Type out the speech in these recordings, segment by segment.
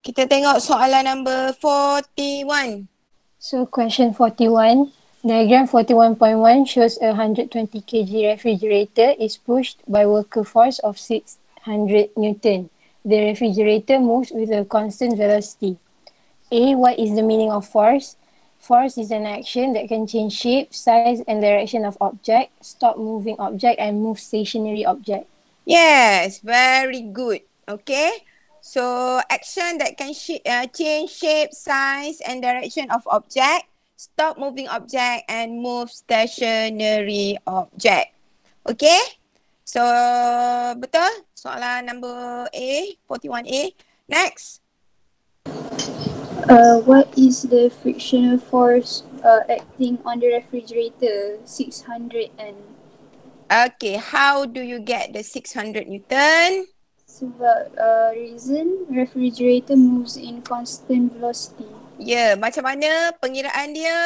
Kita tengok soalan number 41. So question 41. Diagram 41.1 shows a 120 kg refrigerator is pushed by worker force of 600 Newton. The refrigerator moves with a constant velocity. A. What is the meaning of force? Force is an action that can change shape, size and direction of object, stop moving object and move stationary object. Yes, very good. Okay. So action that can change shape, size and direction of object, stop moving object and move stationary object. Okay. So betul soalan number A, 41A. Next. What is the frictional force acting on the refrigerator? 600 and Okay, how do you get the 600 Newton? sebab reason refrigerator moves in constant velocity. Ya, macam mana pengiraan dia?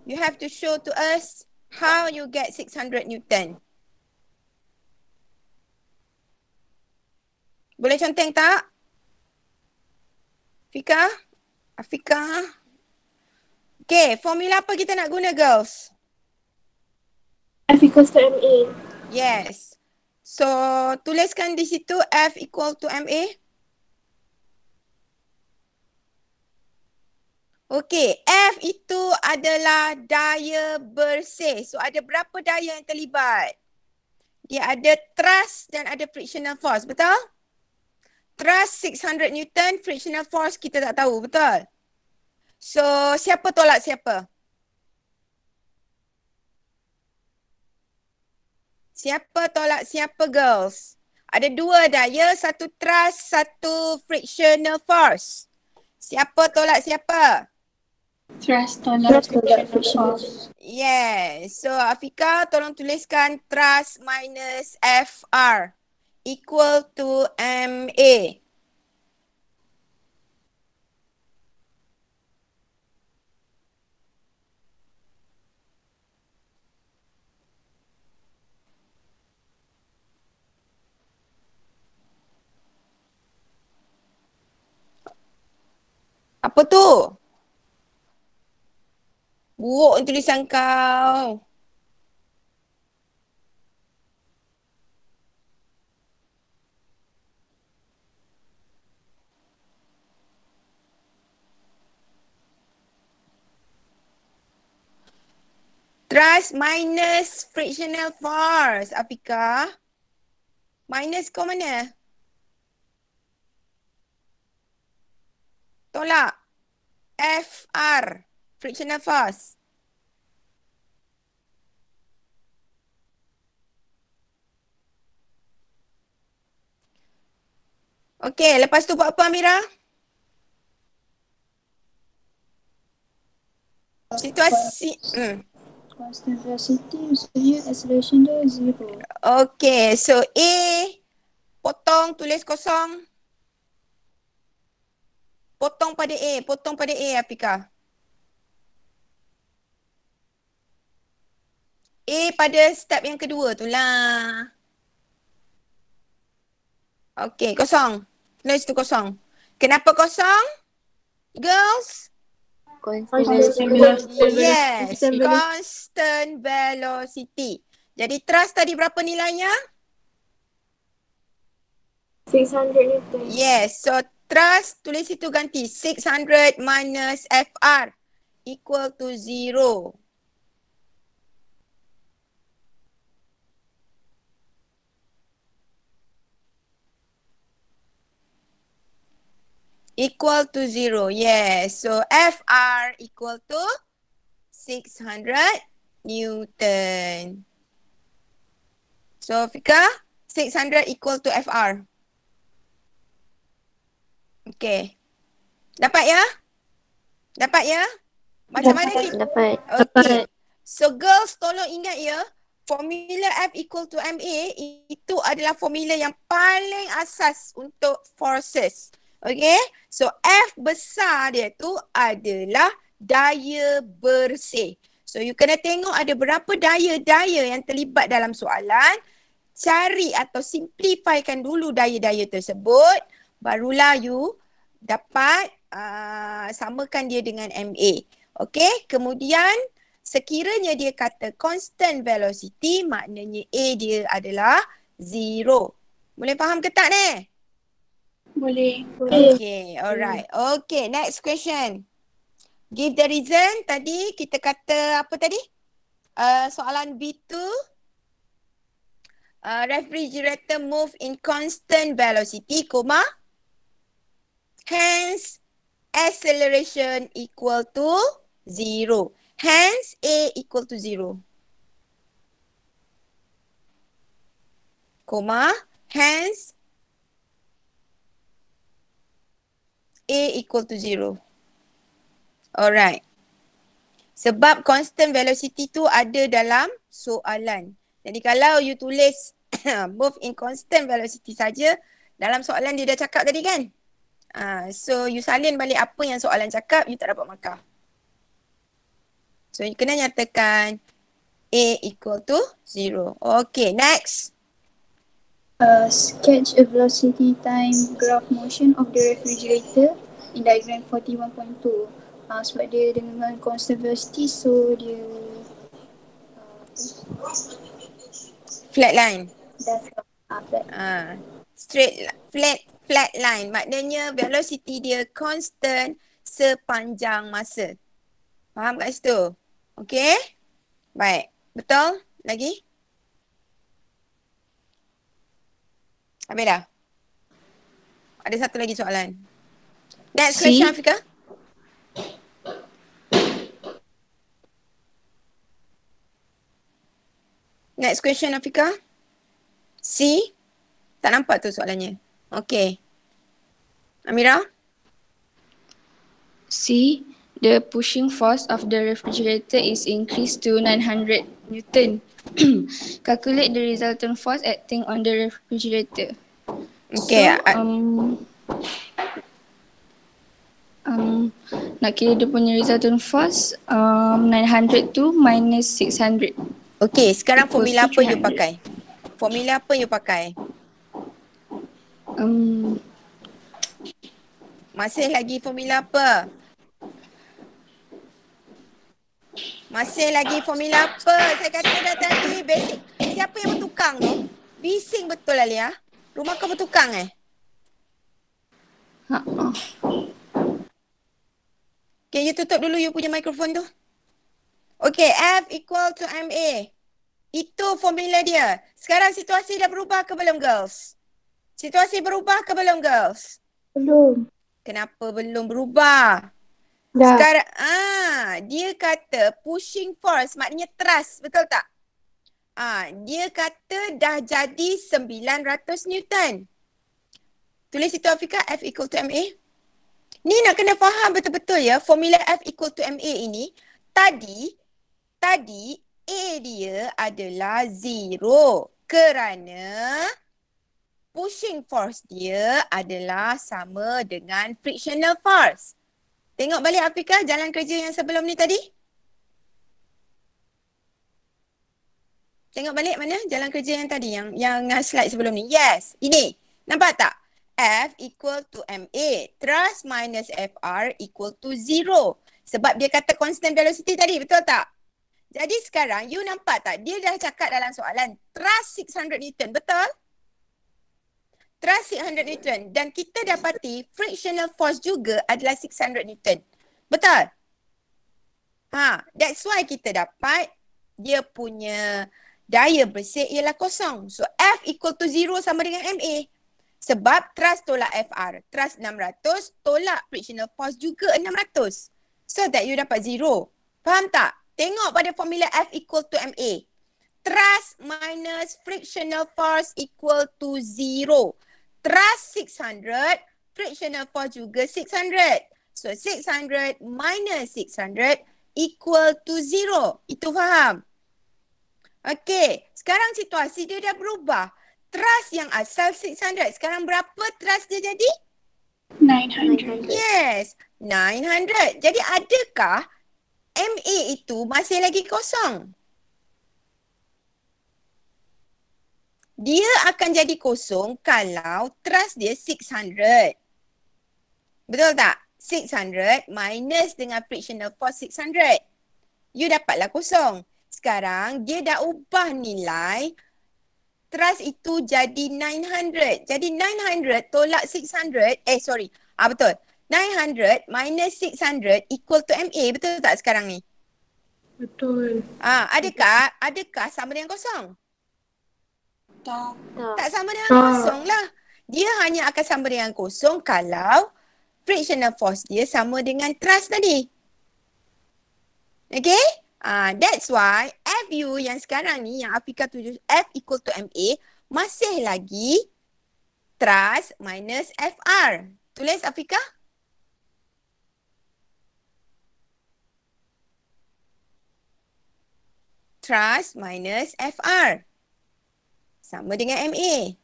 You have to show to us how you get 600 Newton. Boleh conteng tak? Fika? Afika? Okay, formula apa kita nak guna, girls? F equals to MA. Yes. So, tuliskan di situ F equal to MA. Okay, F itu adalah daya bersih. So, ada berapa daya yang terlibat? Dia ada thrust dan ada frictional force, betul? Thrust 600 Newton, frictional force kita tak tahu, betul? So, siapa tolak siapa? Siapa tolak siapa, girls? Ada dua daya, satu thrust, satu frictional force. Siapa tolak siapa? Thrust tolak frictional force. Yes. So, Afika tolong tuliskan thrust minus FR equal to MA. Apa tu? Buruk tulisan kau. Thrust minus frictional force, Afika. Minus kau mana? Tolak. FR, frictional force. Okey, lepas tu buat apa, Amira? Situasi. Constant velocity, maksudnya acceleration dia 0. Okey, so A, potong, tulis kosong. Potong pada A, Afika. A pada step yang kedua tu lah. Okey, kosong. Tulis tu kosong. Kenapa kosong? Girls? Constant velocity. Yes, constant velocity. Jadi thrust tadi berapa nilainya? 600 Newton. Yes, so thrust tulis itu ganti 600 minus FR equal to 0. Equal to 0. Yes, so FR equal to 600 Newton. So Fika, 600 equal to FR. Okay. Dapat ya? Dapat ya? Macam mana kita? Dapat. Okay. So girls tolong ingat ya, formula F equal to MA itu adalah formula yang paling asas untuk forces. Okay. So F besar dia tu adalah daya bersih. So you kena tengok ada berapa daya-daya yang terlibat dalam soalan. Cari atau simplifykan dulu daya-daya tersebut. Barulah you dapat samakan dia dengan MA. Okey, kemudian sekiranya dia kata constant velocity, maknanya A dia adalah 0. Boleh faham ke tak ni? Boleh. Okay, alright. Okay, next question. Give the reason. Tadi kita kata apa tadi? Soalan B2. Refrigerator move in constant velocity, comma. Hence, acceleration equal to 0. Hence, A equal to 0. Comma. Hence, A equal to 0. Alright. Sebab constant velocity tu ada dalam soalan. Jadi kalau you tulis move in constant velocity saja, dalam soalan dia dah cakap tadi kan? So you salin balik apa yang soalan cakap, you tak dapat markah. So you kena nyatakan A equal to 0. Okay, next. Sketch a velocity time graph motion of the refrigerator in diagram 41.2. Sebab dia dengan constant velocity, so dia Flat line. dah flat. Straight, flat line. Maknanya velocity dia constant sepanjang masa. Faham kat situ? Okay? Baik. Betul? Lagi? Habis dah? Ada satu lagi soalan. Next question, Afika. Next question, Afika. C. Tak nampak tu soalannya. Okay. Amira? C. The pushing force of the refrigerator is increased to 900 Newton. Calculate the resultant force acting on the refrigerator. Okay. Nak kira dia punya resultant force, 900 tu minus 600. Okay, sekarang Equals formula to apa you 300. pakai? Formula apa you pakai? Masih lagi formula apa? Masih lagi formula apa? Saya kata dah tadi basic. Siapa yang bertukang tu? Bising betul Alia. Rumah kau bertukang Okay, you tutup dulu you punya mikrofon tu. Okay, F equal to MA. Itu formula dia. Sekarang situasi dah berubah ke belum, girls? Situasi berubah ke belum, girls? Belum. Kenapa belum berubah? Dah. Sekarang, dia kata pushing force, maknanya thrust, betul tak? Dia kata dah jadi 900 Newton. Tulis itu Afika, F equal to MA. Ni nak kena faham betul-betul ya, formula F equal to MA ini. Tadi A dia adalah 0 kerana pushing force dia adalah sama dengan frictional force. Tengok balik Afika jalan kerja yang sebelum ni tadi. Tengok balik mana jalan kerja yang tadi, yang slide sebelum ni. Yes, ini. Nampak tak? F equal to MA. Thrust minus FR equal to 0. Sebab dia kata constant velocity tadi, betul tak? Jadi sekarang you nampak tak? Dia dah cakap dalam soalan thrust 600 Newton, betul? Thrust 600 Newton. Dan kita dapati frictional force juga adalah 600 Newton. Betul? That's why kita dapat dia punya daya bersih ialah kosong. So F equal to 0 sama dengan MA. Sebab thrust tolak FR. Thrust 600 tolak frictional force juga 600. So that you dapat 0. Faham tak? Tengok pada formula F equal to MA. Thrust minus frictional force equal to 0. Thrust 600, frictional force juga 600. So 600 minus 600 equal to 0. Itu faham? Okay, sekarang situasi dia dah berubah. Thrust yang asal 600. Sekarang berapa thrust dia jadi? 900. Yes, 900. Jadi adakah MA itu masih lagi kosong? Dia akan jadi kosong kalau thrust dia 600. Betul tak? 600 minus dengan frictional force 600. You dapatlah kosong. Sekarang dia dah ubah nilai thrust itu jadi 900. Jadi 900 tolak 600. Betul. 900 minus 600 equal to MA. Betul tak sekarang ni? Betul. Adakah sama dengan kosong? Tak. Tak sama dengan Tak. kosong lah. Dia hanya akan sama dengan kosong kalau frictional force dia sama dengan thrust tadi. Okay? That's why FU yang sekarang ni, yang Afika tuju F equal to MA, masih lagi thrust minus FR. Tulis Afika. Thrust minus FR. Sama dengan MA.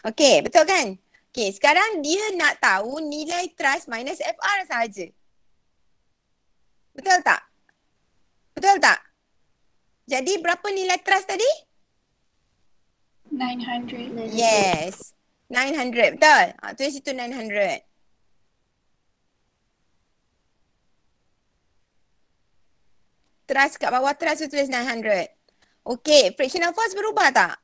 Okay, betul kan? Okay, sekarang dia nak tahu nilai thrust minus FR sahaja. Betul tak? Betul tak? Jadi berapa nilai thrust tadi? 900. Yes. 900, betul? Tulis situ 900. Thrust kat bawah thrust tu tulis 900. Okay, frictional force berubah tak?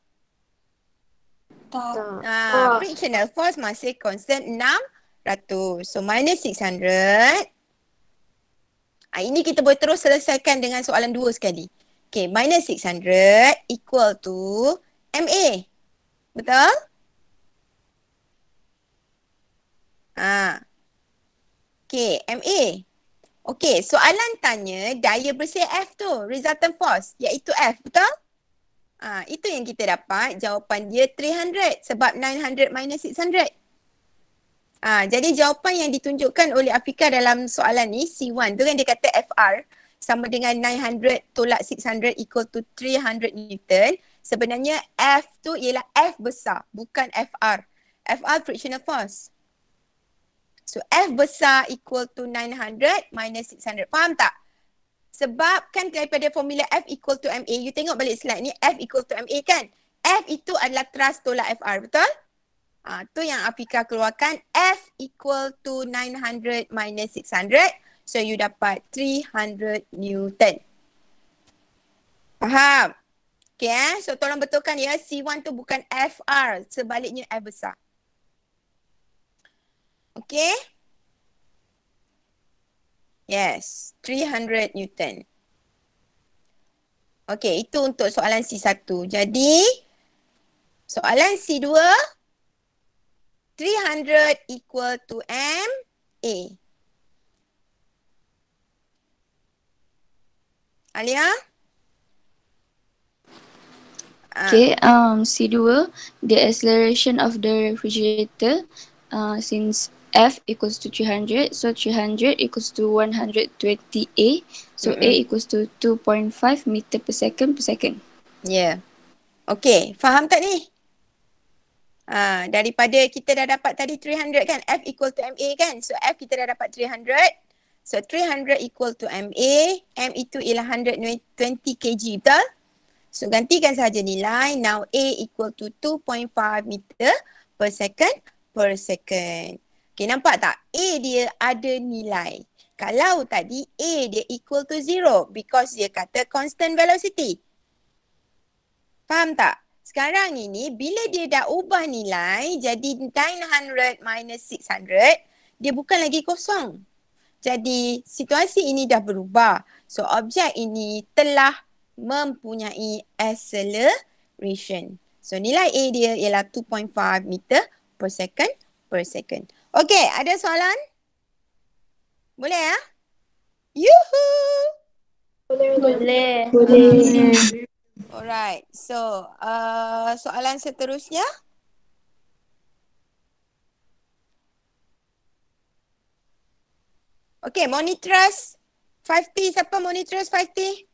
Tak. Frictional force masih constant 600. So minus 600. Ini kita boleh terus selesaikan dengan soalan 2 sekali. Okay, minus 600 equal to MA. Betul? Okay, MA. Okay, soalan tanya daya bersih F tu, resultant force, iaitu F, betul? Itu yang kita dapat, jawapan dia 300 sebab 900 minus 600. Jadi jawapan yang ditunjukkan oleh Afika dalam soalan ni, C1 tu kan dia kata FR sama dengan 900 tolak 600 equal to 300 Newton. Sebenarnya F tu ialah F besar, bukan FR. FR frictional force. So F besar equal to 900 minus 600. Faham tak? Sebab kan daripada formula F equal to MA, you tengok balik slide ni, F equal to MA kan? F itu adalah thrust tolak FR, betul? Tu yang Afika keluarkan, F equal to 900 minus 600. So you dapat 300 Newton. Faham? Okay, so tolong betulkan ya, C1 tu bukan FR, sebaliknya F besar. Okay? Yes, 300 Newton. Okay, itu untuk soalan C1. Jadi, soalan C2, 300 equal to MA. Alia? Okay, C2, the acceleration of the refrigerator, since F equals to 300, so 300 equals to 120 A, so A equals to 2.5 meter per second. Yeah. Okay, faham tak ni? Daripada kita dah dapat tadi 300 kan, F equal to MA kan, so F kita dah dapat 300. So 300 equal to MA, M itu ialah 120 kg, betul? So gantikan saja nilai, now A equal to 2.5 meter per second. Okay, nampak tak? A dia ada nilai. Kalau tadi A dia equal to 0 because dia kata constant velocity. Faham tak? Sekarang ini bila dia dah ubah nilai jadi 900 minus 600, dia bukan lagi kosong. Jadi situasi ini dah berubah. So objek ini telah mempunyai acceleration. So nilai A dia ialah 2.5 meter per second. Okay, ada soalan? Boleh ya? Yuhuu! Boleh. Alright, so soalan seterusnya. Okay, monitrust 5T. Siapa monitrust 5T?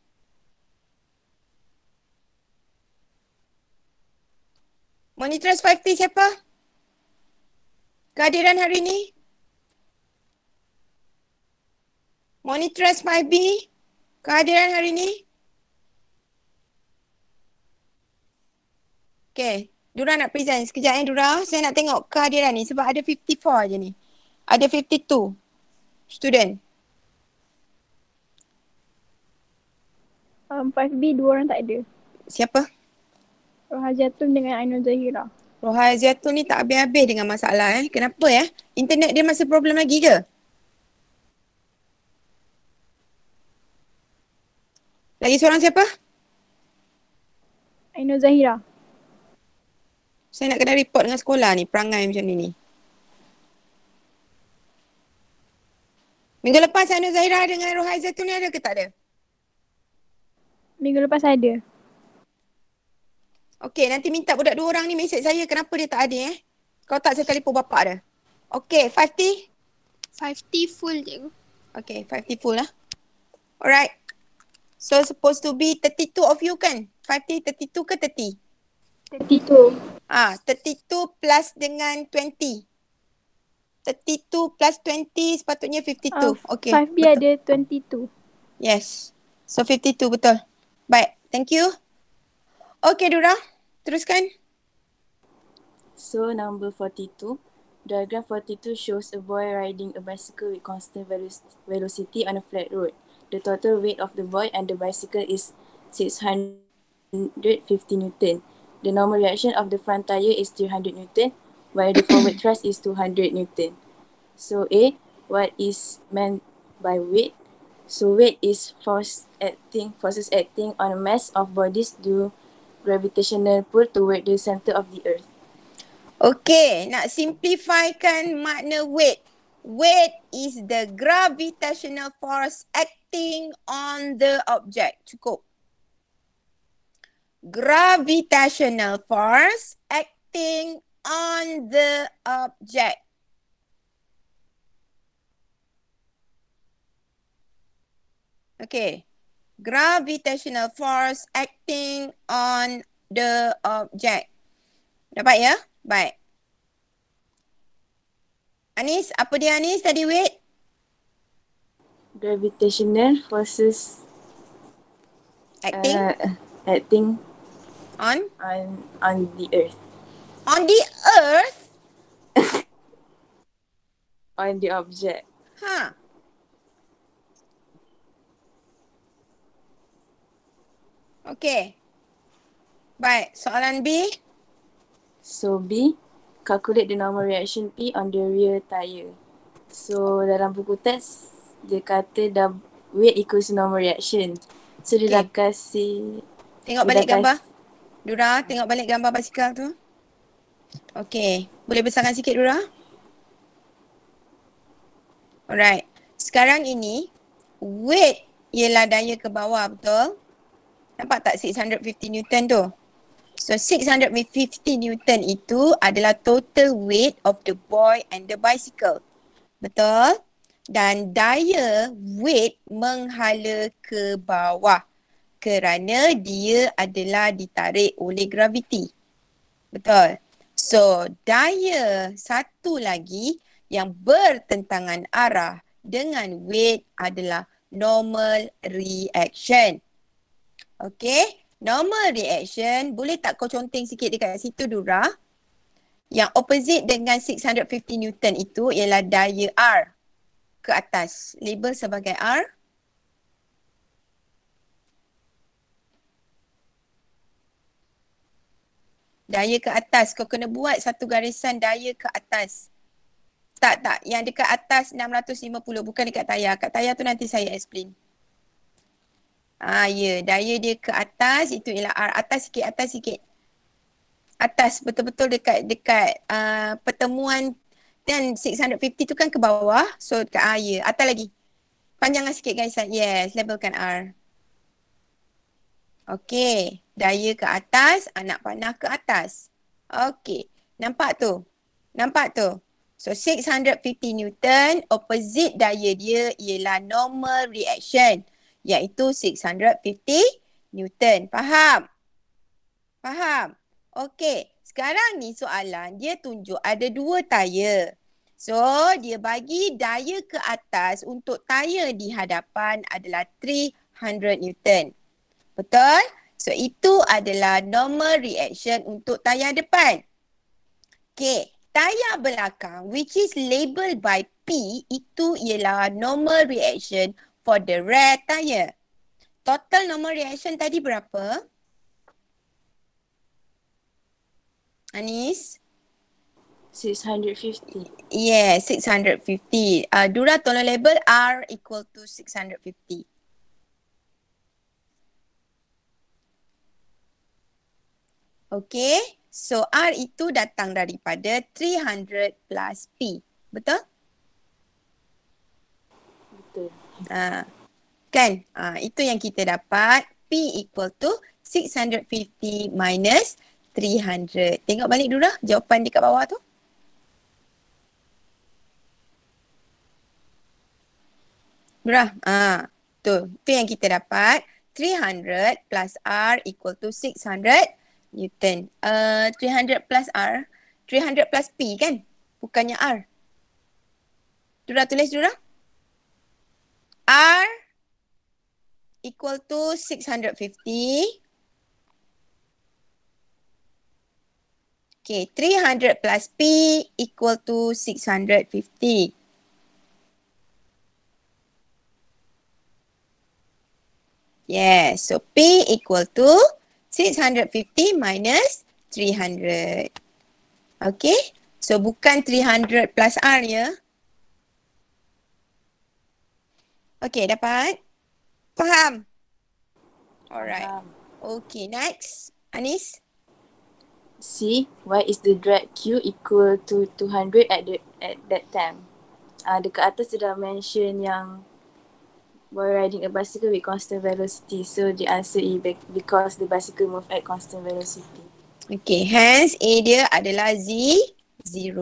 Monitrust 5T siapa? Kehadiran hari ini? Monitrust 5B? Kehadiran hari ini? Okay, Dura nak present sekejap Dura. Saya nak tengok kehadiran ni sebab ada 54 je ni. Ada 52 student. 5B 2 orang tak ada. Siapa? Roha Jatun dengan Ainul Zahira. Roha Ziatun ni tak habis-habis dengan masalah Kenapa Internet dia masih problem lagi ke? Lagi seorang siapa? Ainul Zahira. Saya nak kena report dengan sekolah ni, perangai macam ni. Minggu lepas Ainul Zahira dengan Roha Ziatun ni ada ke tak ada? Minggu lepas ada. Okey, nanti minta budak 2 orang ni mesej saya kenapa dia tak ada Kalau tak saya telefon bapak dia. Okey, 50? 50 full cikgu. Okay, 50 full lah. Alright. So, supposed to be 32 of you kan? 50, 32 ke 30? 32. 32 plus dengan 20. 32 plus 20 sepatutnya 52. Okay. 5B betul. ada 22. Yes. So, 52 betul. Baik, thank you. Okay, Dura. Teruskan. So, number 42. Diagram 42 shows a boy riding a bicycle with constant velocity on a flat road. The total weight of the boy and the bicycle is 650 Newton. The normal reaction of the front tire is 300 Newton, while the forward thrust is 200 Newton. So A, what is meant by weight? So weight is forces acting on a mass of bodies due gravitational pull toward the center of the earth. Okay, nak simplifikan makna weight. Weight is the gravitational force acting on the object. Cukup. Gravitational force acting on the object. Okay. Gravitational force acting on the object. Dapat ya? Baik. Anis, apa dia Anis tadi weight? Gravitational forces Acting acting on the earth. On the earth? On the object. Okay. Baik, soalan B. So B, calculate the normal reaction P on the rear tire. So dalam buku teks, dia kata weight equals normal reaction. So dia dah kasih. Tengok balik gambar. Dura, tengok balik gambar basikal tu. Okay. Boleh besarkan sikit Dura? Alright. Sekarang ini, weight ialah daya ke bawah, betul? Nampak tak 650 Newton tu? So 650 Newton itu adalah total weight of the boy and the bicycle. Betul? Dan daya weight menghala ke bawah kerana dia adalah ditarik oleh graviti. Betul? So daya satu lagi yang bertentangan arah dengan weight adalah normal reaction. Okay? Normal reaction, boleh tak kau conteng sikit dekat situ Dura? Yang opposite dengan 650 Newton itu ialah daya R ke atas. Label sebagai R. Daya ke atas. Kau kena buat satu garisan daya ke atas. Tak. Yang dekat atas 650. Bukan dekat tayar. Kat tayar tu nanti saya explain. Ya. Daya dia ke atas. Itu ialah R. Atas sikit. Atas. Betul-betul dekat pertemuan. Dan 650 tu kan ke bawah. So dekat ya. Atas lagi. Panjangkan sikit garisan. Yes. Labelkan R. Okey. Daya ke atas, anak panah ke atas. Okey. Nampak tu? So 650 Newton, opposite daya dia ialah normal reaction. Iaitu 650 Newton. Faham? Okey. Sekarang ni soalan dia tunjuk ada 2 tayar. So dia bagi daya ke atas untuk tayar di hadapan adalah 300 Newton. Betul? So itu adalah normal reaction untuk tayar depan. Okay, tayar belakang which is labelled by P itu ialah normal reaction for the rear tire. Total normal reaction tadi berapa? Anis? 650. Yeah, 650. Dura tolong label R equal to 650. Okay, so R itu datang daripada 300 plus P. Betul? Betul. Kan? Itu yang kita dapat. P equal to 650 minus 300. Tengok balik Dura jawapan di kat bawah tu. Dura, tu yang kita dapat. 300 plus R equal to 600 Newton. 300 plus R, 300 plus P kan? Bukannya R. Dura tulis Dura. R equal to 650. Okay, 300 plus P equal to 650. Yes, so P equal to 650 minus 300. Okay, so bukan 300 plus R ya. Okay, dapat? Faham? Alright. Okay, next. Anis? C, why is the drag Q equal to 200 at that time? Dekat atas sudah mention yang boy riding a bicycle with constant velocity. So the answer is because the bicycle move at constant velocity. Okay, hence A dia adalah Z0.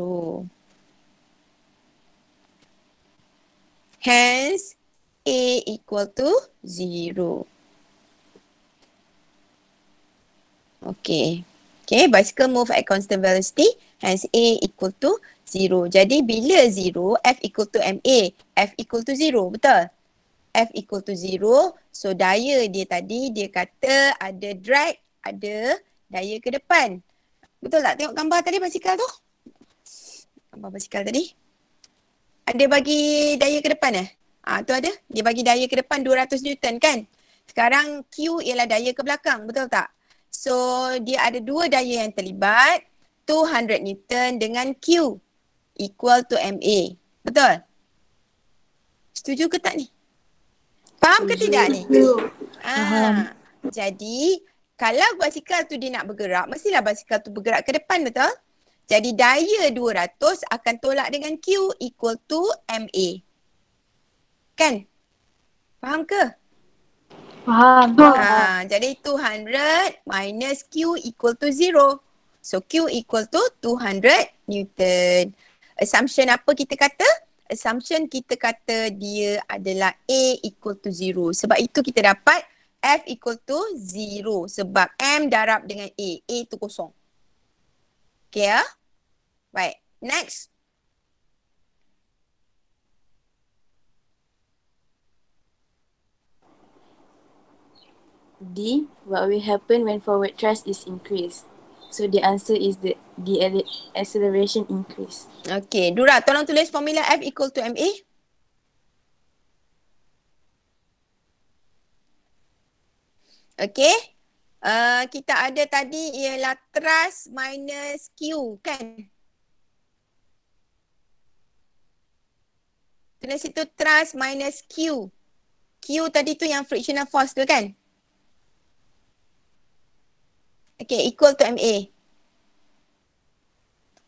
Hence A equal to 0. Okay. Okay, bicycle move at constant velocity. Hence A equal to 0. Jadi bila 0, F equal to MA. F equal to 0, betul? F equal to 0. So daya dia tadi, dia kata ada drag, ada daya ke depan. Betul tak? Tengok gambar tadi basikal tu. Gambar basikal tadi. Ada bagi daya ke depan tu ada. Dia bagi daya ke depan 200 Newton kan? Sekarang Q ialah daya ke belakang. Betul tak? So dia ada dua daya yang terlibat. 200 Newton dengan Q equal to MA. Betul? Setuju ke tak ni? Faham ke tidak ni? Faham. Jadi kalau basikal tu dia nak bergerak, mestilah basikal tu bergerak ke depan, betul? Jadi daya 200 akan tolak dengan Q equal to MA. Kan? Faham ke? Faham. Jadi 200 minus Q equal to 0. So Q equal to 200 Newton. Assumption apa kita kata? Assumption kita kata dia adalah A equal to 0. Sebab itu kita dapat F equal to 0. Sebab M darab dengan A. A tu kosong. Okay ya? Baik. Next. D, what will happen when forward thrust is increased? So the answer is the acceleration increase. Okay. Dura, tolong tulis formula F equal to MA. Okay. Kita ada tadi ialah thrust minus Q kan? Tulis situ thrust minus Q. Q tadi tu yang frictional force tu kan? Okay, equal to MA.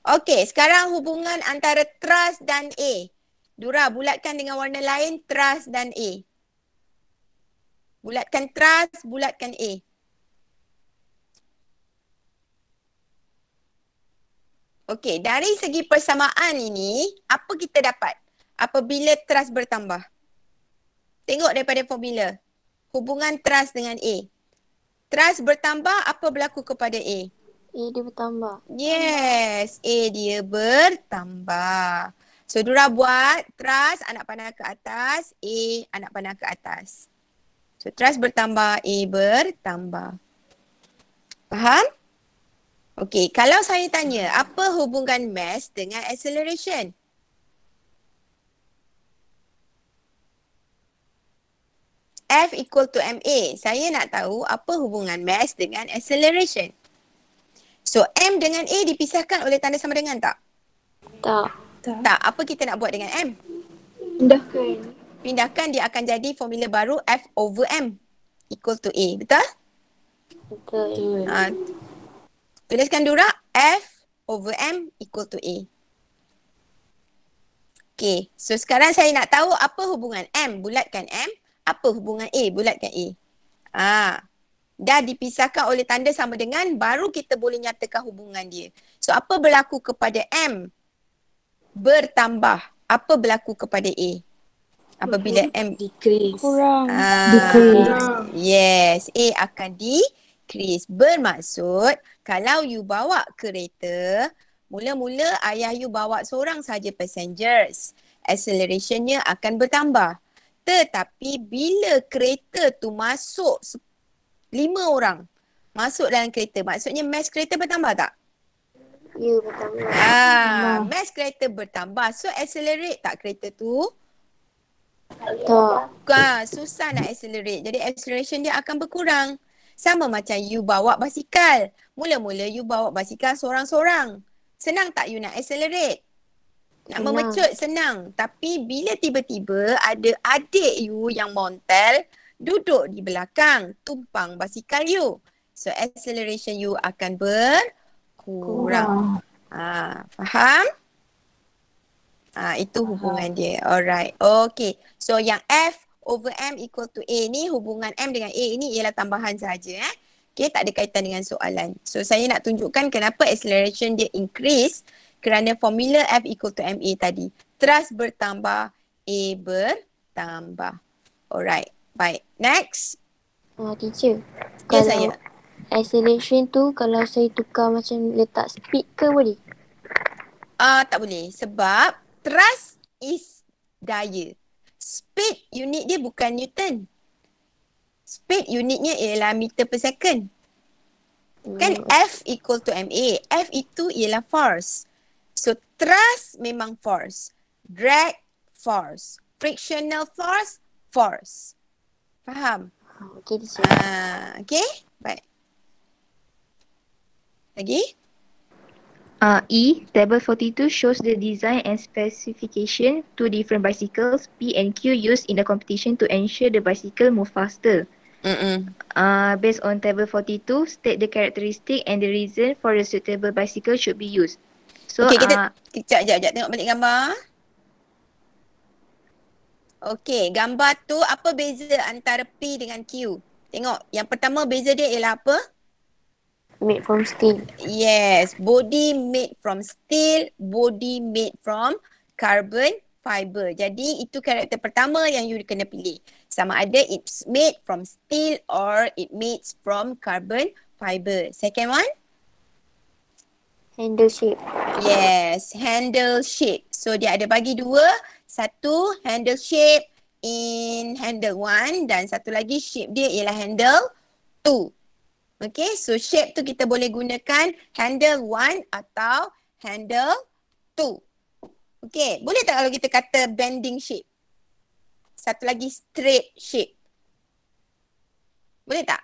Okay, sekarang hubungan antara thrust dan A. Dura, bulatkan dengan warna lain thrust dan A. Bulatkan thrust, bulatkan A. Okay, dari segi persamaan ini, apa kita dapat apabila thrust bertambah? Tengok daripada formula. Hubungan thrust dengan A. Thrust bertambah, apa berlaku kepada A? A dia bertambah. Yes, A dia bertambah. So Dura buat thrust anak panah ke atas, A anak panah ke atas. So thrust bertambah, A bertambah. Faham? Okey, kalau saya tanya, apa hubungan mass dengan acceleration? F equal to ma. Saya nak tahu apa hubungan mass dengan acceleration. So, m dengan a dipisahkan oleh tanda sama dengan tak? Tak. Tak. Apa kita nak buat dengan m? Pindahkan. Pindahkan, dia akan jadi formula baru F over m equal to a. Betul? Betul. Tuliskan dulu F over m equal to a. Okay, so sekarang saya nak tahu apa hubungan m, bulatkan m. Apa hubungan a, bulatkan a. Dah dipisahkan oleh tanda sama dengan, baru kita boleh nyatakan hubungan dia. So apa berlaku kepada m? Bertambah. Apa berlaku kepada a? Apabila m Decrease. Kurang. Yes, a akan decrease. Bermaksud kalau you bawa kereta, mula-mula ayah you bawa seorang saja passengers, accelerationnya akan bertambah. Tetapi bila kereta tu masuk 5 orang masuk dalam kereta, maksudnya mass kereta bertambah tak? Ya, bertambah. Mass kereta bertambah. So accelerate tak kereta tu? Tak. Susah nak accelerate. Jadi acceleration dia akan berkurang. Sama macam you bawa basikal. Mula-mula you bawa basikal seorang-seorang. Senang tak you nak accelerate? Nak Senang. memecut senang. Tapi bila tiba-tiba ada adik you yang montel duduk di belakang, tumpang basikal you. So acceleration you akan berkurang. Faham? Itu hubungan dia. Alright. Okay. So yang F over M equal to A ni, hubungan M dengan A ini ialah tambahan sahaja. Okay, tak ada kaitan dengan soalan. So saya nak tunjukkan kenapa acceleration dia increase kerana formula F equal to MA tadi. Thrust bertambah, A bertambah. Alright. Baik. Next. Teacher. Ya, saya. Acceleration tu kalau saya tukar macam letak speed ke boleh? Tak boleh. Sebab thrust is daya. Speed unit dia bukan Newton. Speed unitnya ialah meter per second. Kan F equal to MA. F itu ialah force. So thrust memang force. Drag force. Frictional force, force. Faham? Okey, teacher. Okay. Baik. Lagi? E, table 42 shows the design and specification two different bicycles P and Q used in the competition to ensure the bicycle move faster. Based on table 42, state the characteristic and the reason for the suitable bicycle should be used. So, okay, kita kejap tengok balik gambar. Okay, gambar tu apa beza antara P dengan Q? Tengok, yang pertama beza dia ialah apa? Made from steel. Yes, body made from steel, body made from carbon fiber. Jadi itu karakter pertama yang you kena pilih. Sama ada it's made from steel or it made from carbon fiber. Second one? Handle shape. Yes, handle shape. So dia ada bagi dua. Satu handle shape in handle 1 dan satu lagi shape dia ialah handle 2. Okay, so shape tu kita boleh gunakan handle 1 atau handle 2. Okay, boleh tak kalau kita kata bending shape? Satu lagi straight shape. Boleh tak?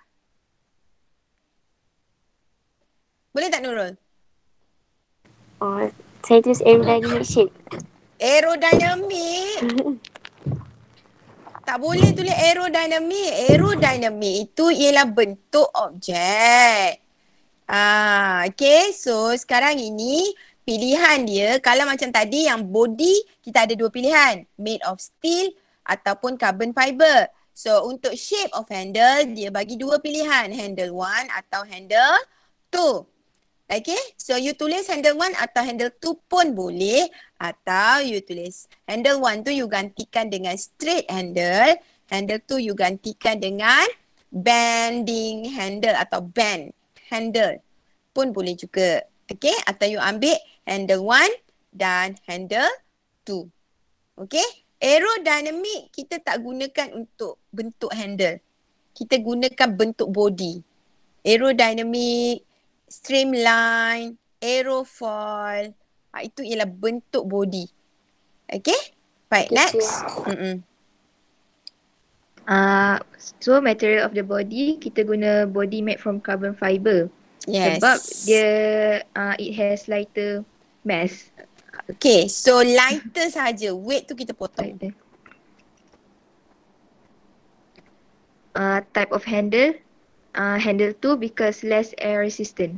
Boleh tak Nurul? Saya tulis aerodynamic shape. Aerodynamic? Tak boleh tulis aerodynamic. Aerodynamic itu ialah bentuk objek. Okay, so sekarang ini pilihan dia kalau macam tadi yang body kita ada dua pilihan. Made of steel ataupun carbon fiber. So untuk shape of handle dia bagi dua pilihan. Handle 1 atau handle 2. Okay, so you tulis handle 1 atau handle 2 pun boleh. Atau you tulis handle 1 tu you gantikan dengan straight handle. Handle 2 you gantikan dengan bending handle atau bend handle pun boleh juga. Okay, atau you ambil handle 1 dan handle 2. Okay, aerodynamic kita tak gunakan untuk bentuk handle. Kita gunakan bentuk body. Aerodynamic, streamline, aerofoil. Itu ialah bentuk body. Okay? Baik, next. So material of the body, kita guna body made from carbon fiber. Yes. Sebab dia it has lighter mass. Okay, so lighter saja. Weight tu kita potong. Type of handle, handle tu because less air resistant.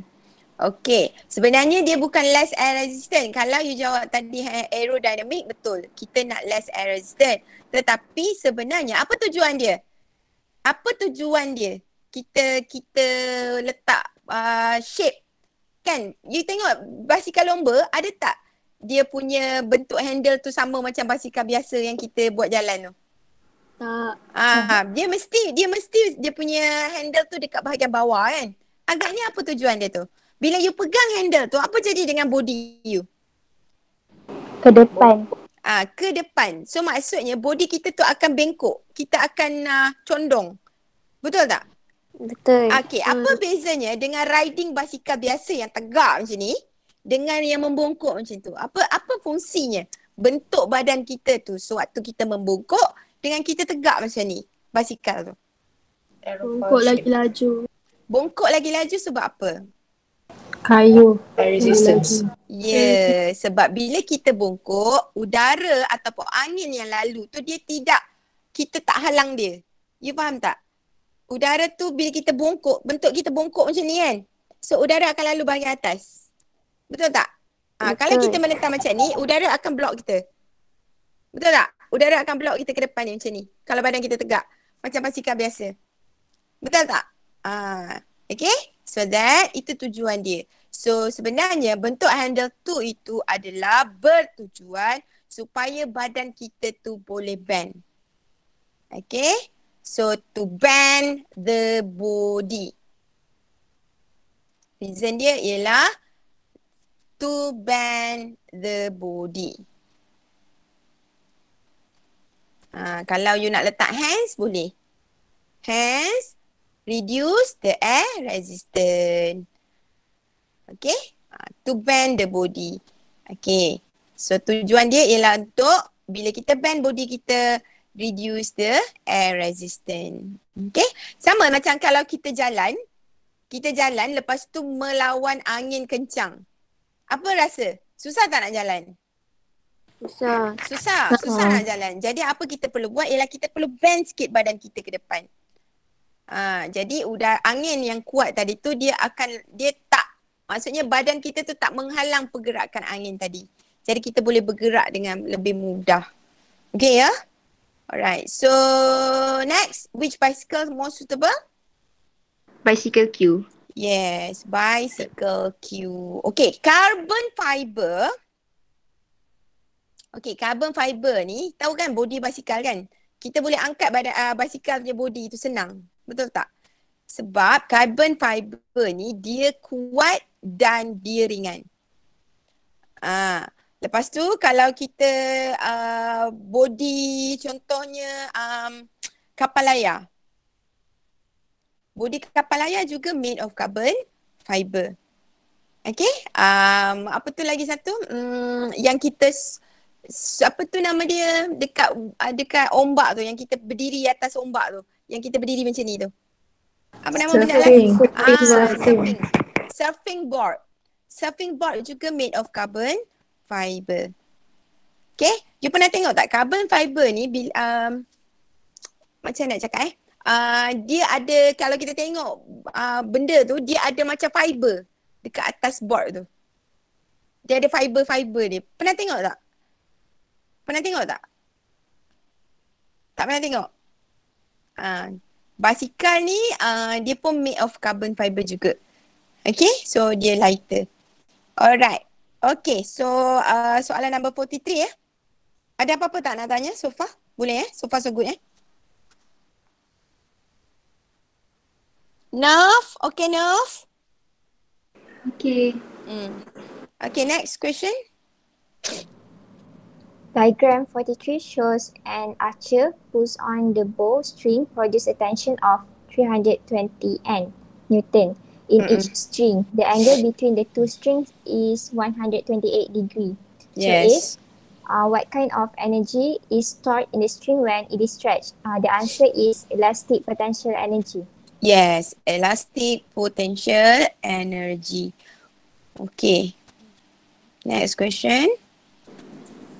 Okay, sebenarnya dia bukan less air resistant. Kalau you jawab tadi aerodynamic, betul. Kita nak less air resistant. Tetapi sebenarnya apa tujuan dia? Apa tujuan dia? Kita letak shape. Kan? You tengok basikal lomba ada tak dia punya bentuk handle tu sama macam basikal biasa yang kita buat jalan tu? Tak. Dia mesti dia punya handle tu dekat bahagian bawah kan? Agaknya apa tujuan dia tu? Bila you pegang handle tu, apa jadi dengan body you? Ke depan. Ke depan. So maksudnya body kita tu akan bengkok. Kita akan condong. Betul tak? Betul. Okay, apa bezanya dengan riding basikal biasa yang tegak macam ni dengan yang membongkok macam tu? Apa fungsinya? Bentuk badan kita tu sewaktu kita membongkok dengan kita tegak macam ni, basikal tu. Bongkok lagi laju. Bongkok lagi laju sebab apa? Kayu. Air resistance. Ya, sebab bila kita bongkok, udara ataupun angin yang lalu tu kita tak halang dia. You faham tak? Udara tu bila kita bongkok, bentuk kita bongkok macam ni kan. So udara akan lalu bahagian atas. Betul tak? Kalau kita meletak macam ni, udara akan block kita. Betul tak? Udara akan block kita ke depan ni macam ni. Kalau badan kita tegak. Macam basikal biasa. Betul tak? Okay? So itu tujuan dia. So sebenarnya bentuk handle tu itu adalah bertujuan supaya badan kita tu boleh bend. Okay? So to bend the body. Reason dia ialah to bend the body. Kalau you nak letak hands boleh. Hands reduce the air resistance. Okay. To bend the body. Okay. So tujuan dia ialah untuk bila kita bend body kita reduce the air resistance. Okay. Sama macam kalau kita jalan lepas tu melawan angin kencang. Apa rasa? Susah tak nak jalan? Susah nak jalan. Jadi apa kita perlu buat ialah kita perlu bend sikit badan kita ke depan. Jadi angin yang kuat tadi tu maksudnya badan kita tu tak menghalang pergerakan angin tadi. Jadi kita boleh bergerak dengan lebih mudah. Okay ya? Alright. So next, which bicycle more suitable? Bicycle Q. Yes, bicycle Q. Okay, carbon fiber. Okay, carbon fiber ni tahu kan body basikal kan? Kita boleh angkat basikal punya body tu senang. Betul tak? Sebab carbon fiber ni dia kuat dan dia ringan. Lepas tu kalau kita body contohnya kapal layar. Body kapal layar juga made of carbon fiber. Okay? Apa tu lagi satu? Yang kita apa tu nama dia dekat ombak tu yang kita berdiri atas ombak tu. Yang kita berdiri macam ni tu. Apa nama benda lagi? Surfing board. Surfing board juga made of carbon fiber. Okay? You pernah tengok tak carbon fiber ni macam nak cakap dia ada, kalau kita tengok benda tu dia ada macam fiber dekat atas board tu. Dia ada fiber-fiber dia. Pernah tengok tak? Tak pernah tengok? Basikal ni dia pun made of carbon fiber juga. Okay, so dia lighter. Alright. Okay, so soalan number 43 ya. Ada apa-apa tak nak tanya so far? Boleh so far so good Nerf, okay Nerf? Okay. Okay, next question. Diagram 43 shows an archer who's on the bowstring produce a tension of 320 Newton. in each string. The angle between the two strings is 128 degree. So if Yes. what kind of energy is stored in the string when it is stretched? The answer is elastic potential energy. Yes, elastic potential energy. Okay. Next question.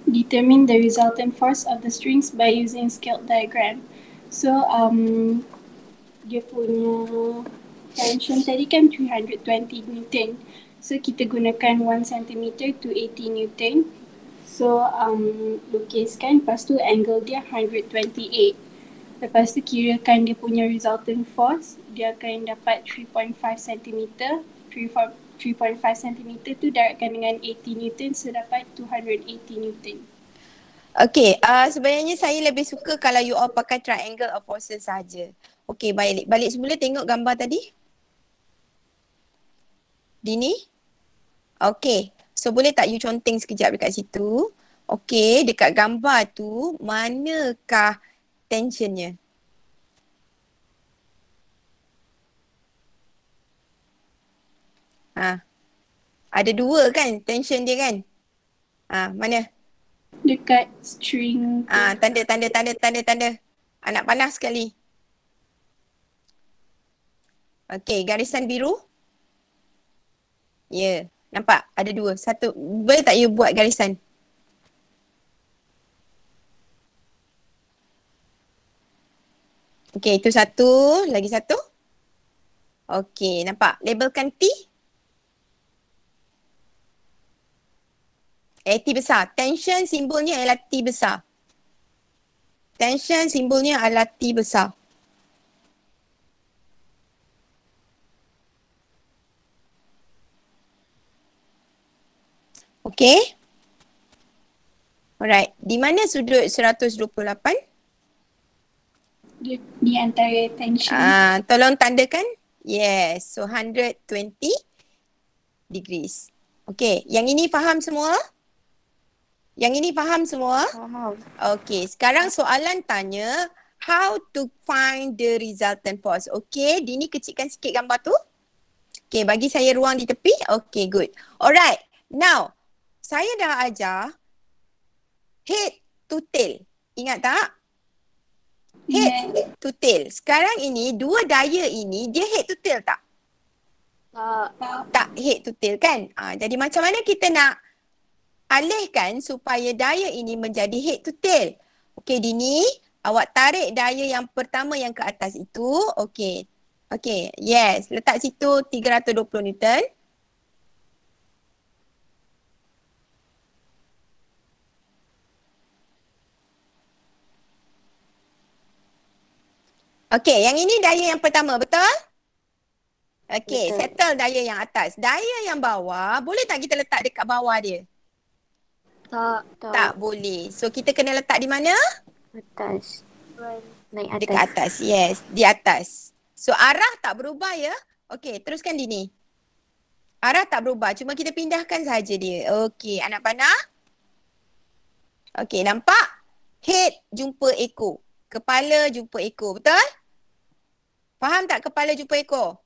Determine the resultant force of the strings by using scaled diagram. So dia punya tension tadi kan 320 Newton. So kita gunakan 1 cm to 80 Newton. So lukiskan, lepas tu angle dia 128. Lepas tu kirakan dia punya resultant force, dia akan dapat 3.5 cm. 3.5 cm tu darabkan dengan 80 Newton, so dapat 280 Newton. Okay, sebenarnya saya lebih suka kalau you all pakai triangle of forces saja. Okay, balik semula tengok gambar tadi. Dini? Okay, so boleh tak you conteng sekejap dekat situ? Okay, dekat gambar tu manakah tensionnya? Ada dua kan tension dia kan? Mana? Dekat string. Tanda. Anak panah sekali. Okay, garisan biru. Ya, nampak? Ada dua. Satu, boleh tak you buat garisan? Okay, itu satu. Lagi satu. Okay, nampak? Labelkan T. T besar. Tension simbolnya adalah T besar. Tension simbolnya adalah T besar. Okay. Alright. Di mana sudut 128? Di antara tension. Tolong tandakan. Yes. So 120 degrees. Okay. Yang ini faham semua? Yang ini faham semua? Faham. Okay. Sekarang soalan tanya how to find the resultant force. Okay. Dini kecilkan sikit gambar tu. Okay. Bagi saya ruang di tepi. Okay. Good. Alright. Now. Saya dah ajar head to tail. Ingat tak? Head to tail. Sekarang ini dua daya ini dia head to tail tak? Tak head to tail kan? Jadi macam mana kita nak alihkan supaya daya ini menjadi head to tail? Okey Dini, awak tarik daya yang pertama yang ke atas itu. Okey. Okey, yes. Letak situ 320 Newton. Okey, yang ini daya yang pertama, betul? Okey, settle daya yang atas. Daya yang bawah, boleh tak kita letak dekat bawah dia? Tak boleh. So, kita kena letak di mana? Atas. Naik atas. Dekat atas, yes. Di atas. So, arah tak berubah ya? Okey, teruskan Dini. Arah tak berubah, cuma kita pindahkan saja dia. Okey, anak panah. Okey, nampak? Head jumpa ekor. Kepala jumpa ekor, betul? Faham tak kepala jumpa ekor?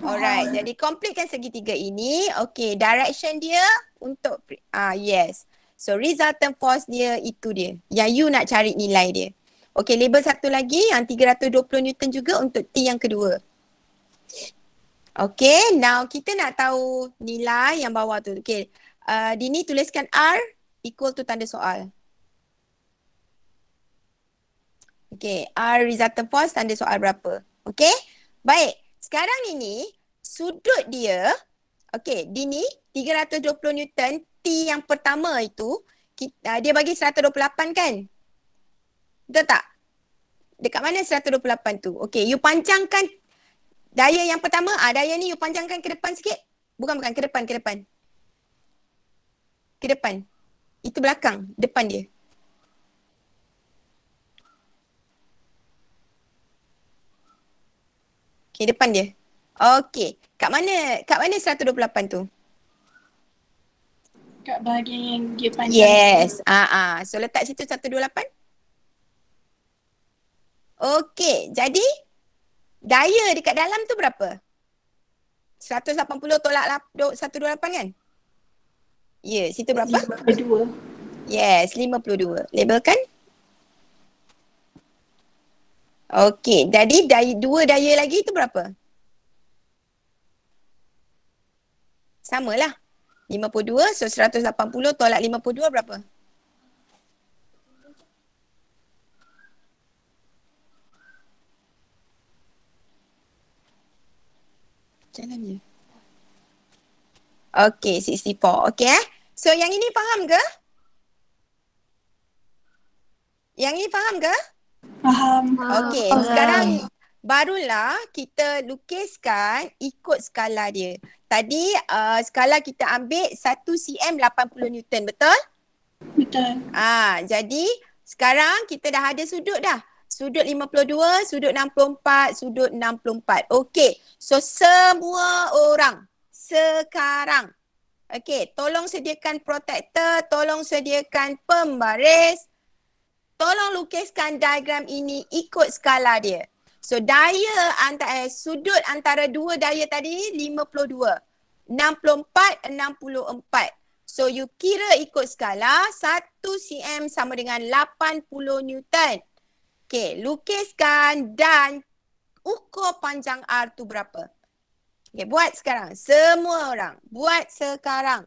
Alright, jadi completekan segitiga ini. Okay, direction dia untuk, yes. So, resultant force dia itu dia. Yang you nak cari nilai dia. Okay, label satu lagi yang 320 Newton juga untuk T yang kedua. Okay, now kita nak tahu nilai yang bawah tu. Okay, Dini tuliskan R equal to tanda soal. Okay, R resultant force tanda soal berapa? Okay, baik. Sekarang ini sudut dia, okay, Dini 320 Newton, T yang pertama itu, dia bagi 128 kan? Betul tak? Dekat mana 128 tu? Okay, you panjangkan daya yang pertama, daya ni you panjangkan ke depan sikit. Bukan, ke depan. Ke depan. Itu belakang, depan dia. Okay, depan dia. Okay. Kat mana 128 tu? Kat bahagian yang dia panjang. Yes. So letak situ 128. Okay. Jadi daya dekat dalam tu berapa? 180 tolak 128 kan? Ya, situ berapa? 52. Yes, 52. Labelkan. Okey, jadi dua daya lagi tu berapa? Samalah. 52, so 180 tolak 52 berapa? Jalan je. Okey, 64. Okey So yang ini faham ke? Yang ini faham ke? Faham. Okey, sekarang barulah kita lukiskan ikut skala dia. Tadi skala kita ambil 1 cm 80 Newton, betul? Betul. Jadi sekarang kita dah ada sudut dah. Sudut 52, sudut 64, sudut 64. Okey, so semua orang sekarang, okey, tolong sediakan protektor, tolong sediakan pembaris, tolong lukiskan diagram ini ikut skala dia. So sudut antara dua daya tadi 52, 64, 64. So you kira ikut skala 1 cm sama dengan 80 Newton. Okey, lukiskan dan ukur panjang R tu berapa. Okey, buat sekarang. Semua orang buat sekarang.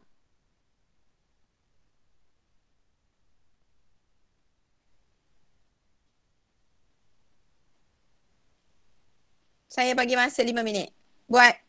Saya bagi masa 5 minit. Buat.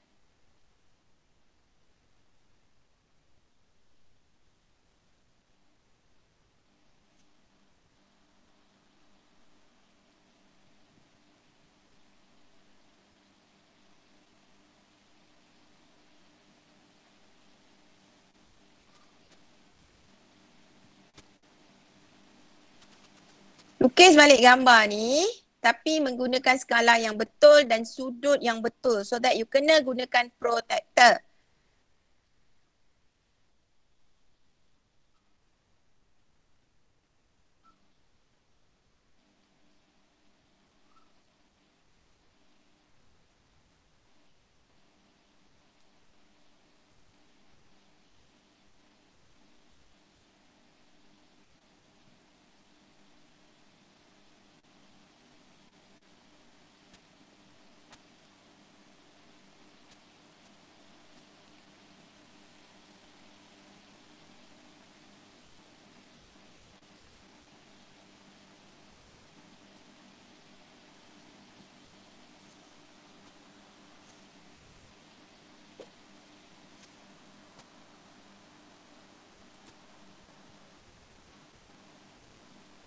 Lukis balik gambar ni tapi menggunakan skala yang betul dan sudut yang betul so that you kena gunakan protektor.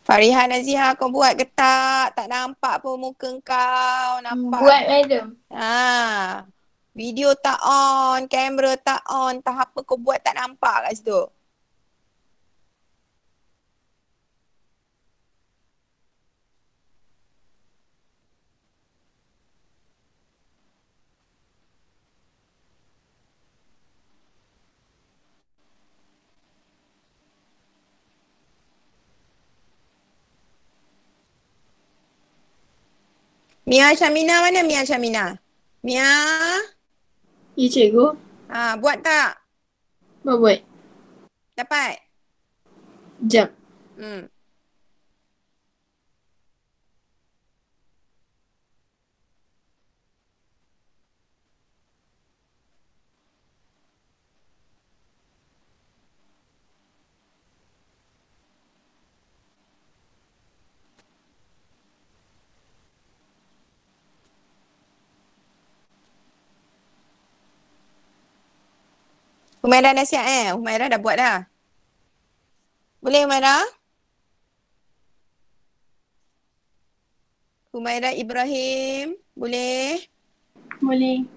Fariha Naziha, kau buat ke tak? Tak nampak pun muka kau. Nampak? Buat, madam. Video tak on, kamera tak on. Tak apa kau buat tak nampak kat situ. Mia Syamina mana Mia Syamina? Mia? Ya, cikgu. Buat tak? Buat. Dapat? Jap. Humairah dah siap Humairah dah buat dah. Boleh Humairah? Humairah Ibrahim, boleh? Boleh.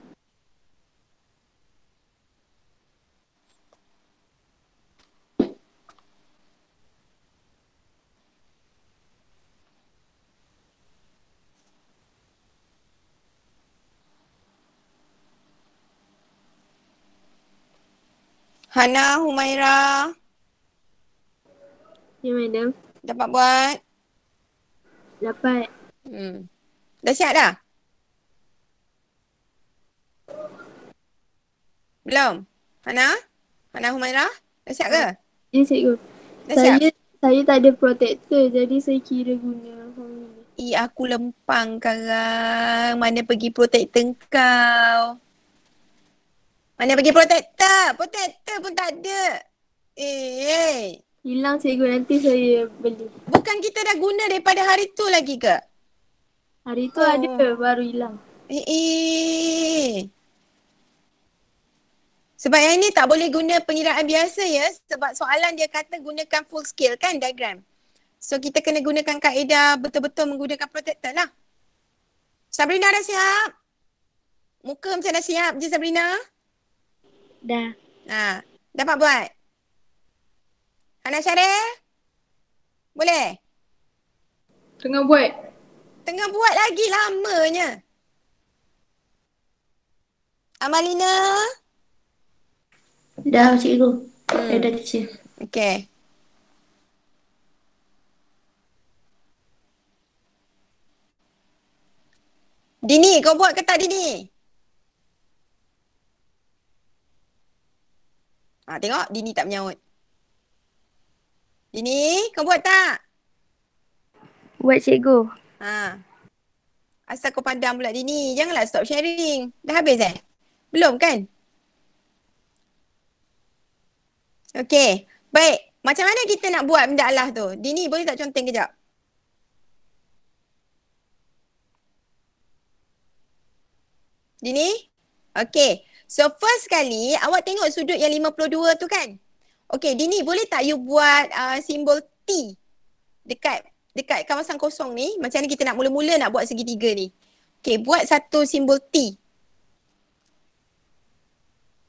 Hana, Humairah. Ya, madam. Dapat buat? Dapat. Dah siap dah? Belum? Hana? Hana Humairah? Dah siap ke? Ya cikgu. Dah siap? Saya tak ada protector jadi saya kira guna formula. Aku lempang sekarang. Mana pergi protector kau? Mana pergi protector? Protector pun tak ada. Hilang cikgu, nanti saya beli. Bukan kita dah guna daripada hari tu lagi ke? Hari tu ada, baru hilang. Sebab yang ni tak boleh guna pengiraan biasa ya. Sebab soalan dia kata gunakan full scale kan diagram. So kita kena gunakan kaedah betul-betul menggunakan protector lah. Sabrina dah siap? Muka macam dah siap je Sabrina? Dah. Dapat buat? Hana Syaril? Boleh? Tengah buat. Tengah buat lagi lamanya. Amalina? Dah cikgu. Dah teacher. Okay. Dini, kau buat ke tak Dini? Tengok Dini tak menyaut. Dini, kau buat tak? Buat cikgu. Asal kau pandang pula Dini. Janganlah stop sharing. Dah habis Belum kan? Okey. Baik. Macam mana kita nak buat benda Allah tu? Dini, boleh tak conteng kejap? Dini? Okey. So first kali awak tengok sudut yang 52 tu kan? Okey, Dini boleh tak you buat simbol T dekat kawasan kosong ni? Macam ni kita nak mula-mula nak buat segitiga ni. Okey, buat satu simbol T.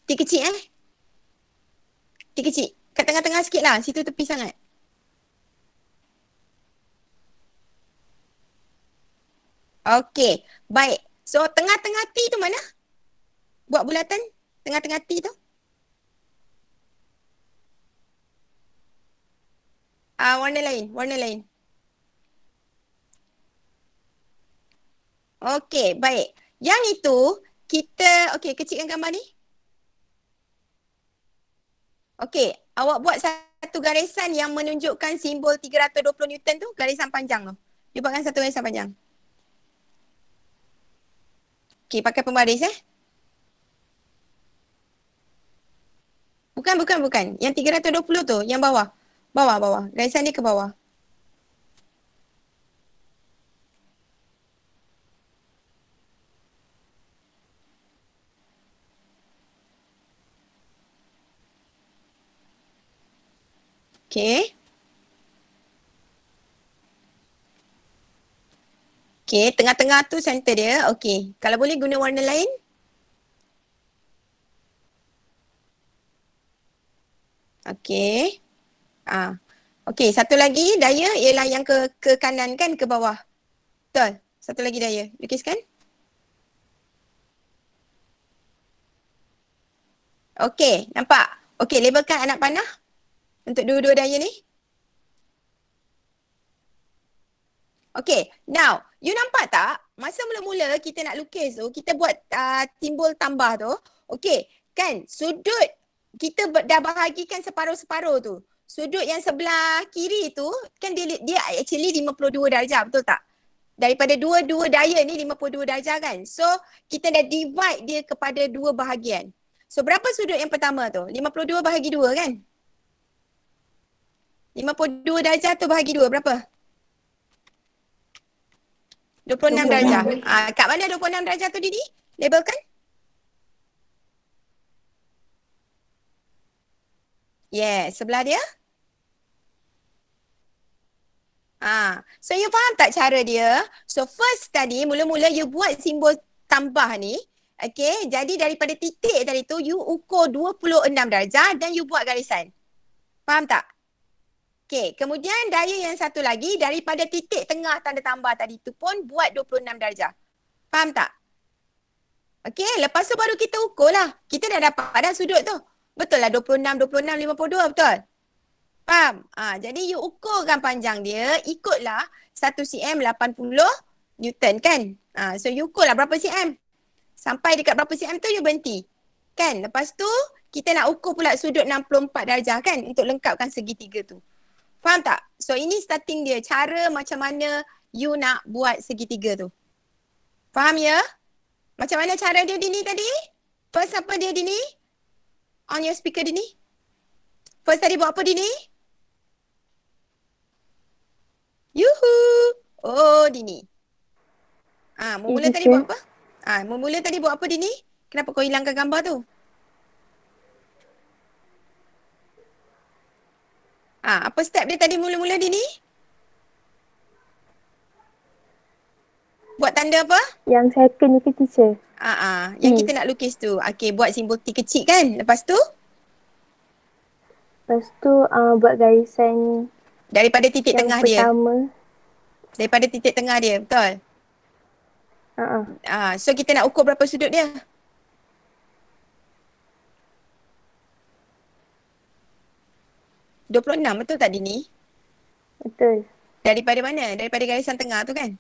T kecil T kecil. Kat tengah-tengah sikit lah. Situ tepi sangat. Okey, baik. So tengah-tengah T tu mana? Buat bulatan tengah-tengah T tu. Warna lain. Okey, baik. Yang itu kita, kecilkan gambar ni. Okey, awak buat satu garisan yang menunjukkan simbol 320 Newton tu, garisan panjang tu. You buatkan satu garisan panjang. Okey, pakai pembaris Bukan. Yang 320 tu, yang bawah. Bawah. Garisan dia ke bawah. Okey, tengah-tengah tu center dia. Okey, kalau boleh guna warna lain. Okey. Okey, satu lagi daya ialah yang ke kanan kan, ke bawah. Betul. Satu lagi daya. Lukiskan. Okey, nampak? Okey, labelkan anak panah untuk dua-dua daya ni. Okay, now you nampak tak masa mula-mula kita nak lukis tu, kita buat simbol tambah tu. Okay, kan sudut kita dah bahagikan separuh-separuh tu. Sudut yang sebelah kiri tu kan dia actually 52 darjah, betul tak? Daripada dua-dua daya ni 52 darjah kan. So kita dah divide dia kepada dua bahagian. So berapa sudut yang pertama tu? 52 bahagi 2 kan? 52 darjah tu bahagi 2 berapa? 26 darjah. Kat mana 26 darjah tu Didi? Labelkan. Yes, sebelah dia. So you faham tak cara dia? So first tadi mula-mula you buat simbol tambah ni. Okay, jadi daripada titik tadi tu you ukur 26 darjah dan you buat garisan. Faham tak? Okay, kemudian daya yang satu lagi daripada titik tengah tanda tambah tadi tu pun buat 26 darjah. Faham tak? Okay, lepas tu baru kita ukur lah. Kita dah dapat dah sudut tu. Betul lah 26, 52 betul? Faham? Jadi you ukurkan panjang dia ikutlah 1 cm 80 Newton kan? So you ukurlah berapa cm. Sampai dekat berapa cm tu you berhenti. Kan? Lepas tu kita nak ukur pula sudut 64 darjah kan untuk lengkapkan segitiga tu. Faham tak? So ini starting dia. Cara macam mana you nak buat segitiga tu. Faham ya? Macam mana cara dia Dini tadi? First apa dia Dini? On your speaker Dini. First tadi buat apa Dini? Yuhu. Oh Dini. Mula tadi buat apa? Mula tadi buat apa Dini? Kenapa kau hilangkan gambar tu? Apa step dia tadi mula-mula Dini? Buat tanda apa? Yang second ni ke teacher? Yang kita nak lukis tu. Okay, buat simbol T kecil kan? Lepas tu? Lepas tu buat garisan daripada titik yang tengah pertama. Dia. Daripada titik tengah dia, betul? So kita nak ukur berapa sudut dia? $26, betul tak Dini? Betul. Daripada mana? Daripada garisan tengah tu kan?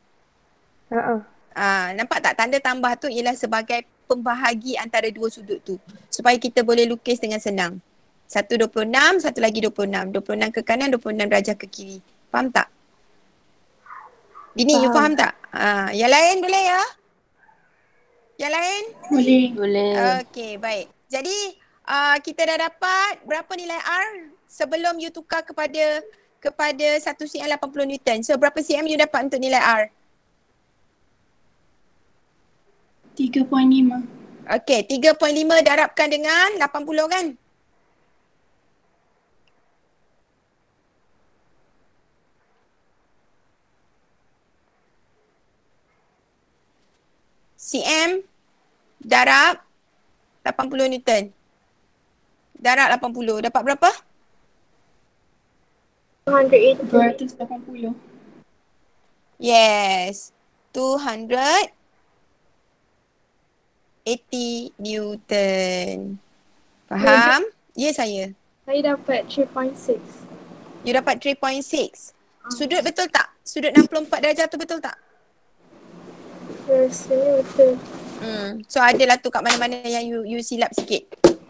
Nampak tak tanda tambah tu ialah sebagai pembahagi antara dua sudut tu. Supaya kita boleh lukis dengan senang. Satu 26, satu lagi 26. 26 ke kanan, 26 darjah ke kiri. Faham tak? Dini, you faham tak? Yang lain boleh ya? Yang lain? Boleh. Okey, baik. Jadi kita dah dapat berapa nilai R sebelum you tukar kepada 1 cm 80 Newton. So berapa cm you dapat untuk nilai R? 3.5. Okey, 3.5 darabkan dengan 80 kan? cm darab 80 Newton. Darab 80. Dapat berapa? 280. Yes. 280 Newton. Faham? Ya saya. Saya dapat 3.6. You dapat 3.6. Sudut betul tak? Sudut 64 darjah tu betul tak? Rasanya betul. So adalah tu kat mana-mana yang you silap sikit.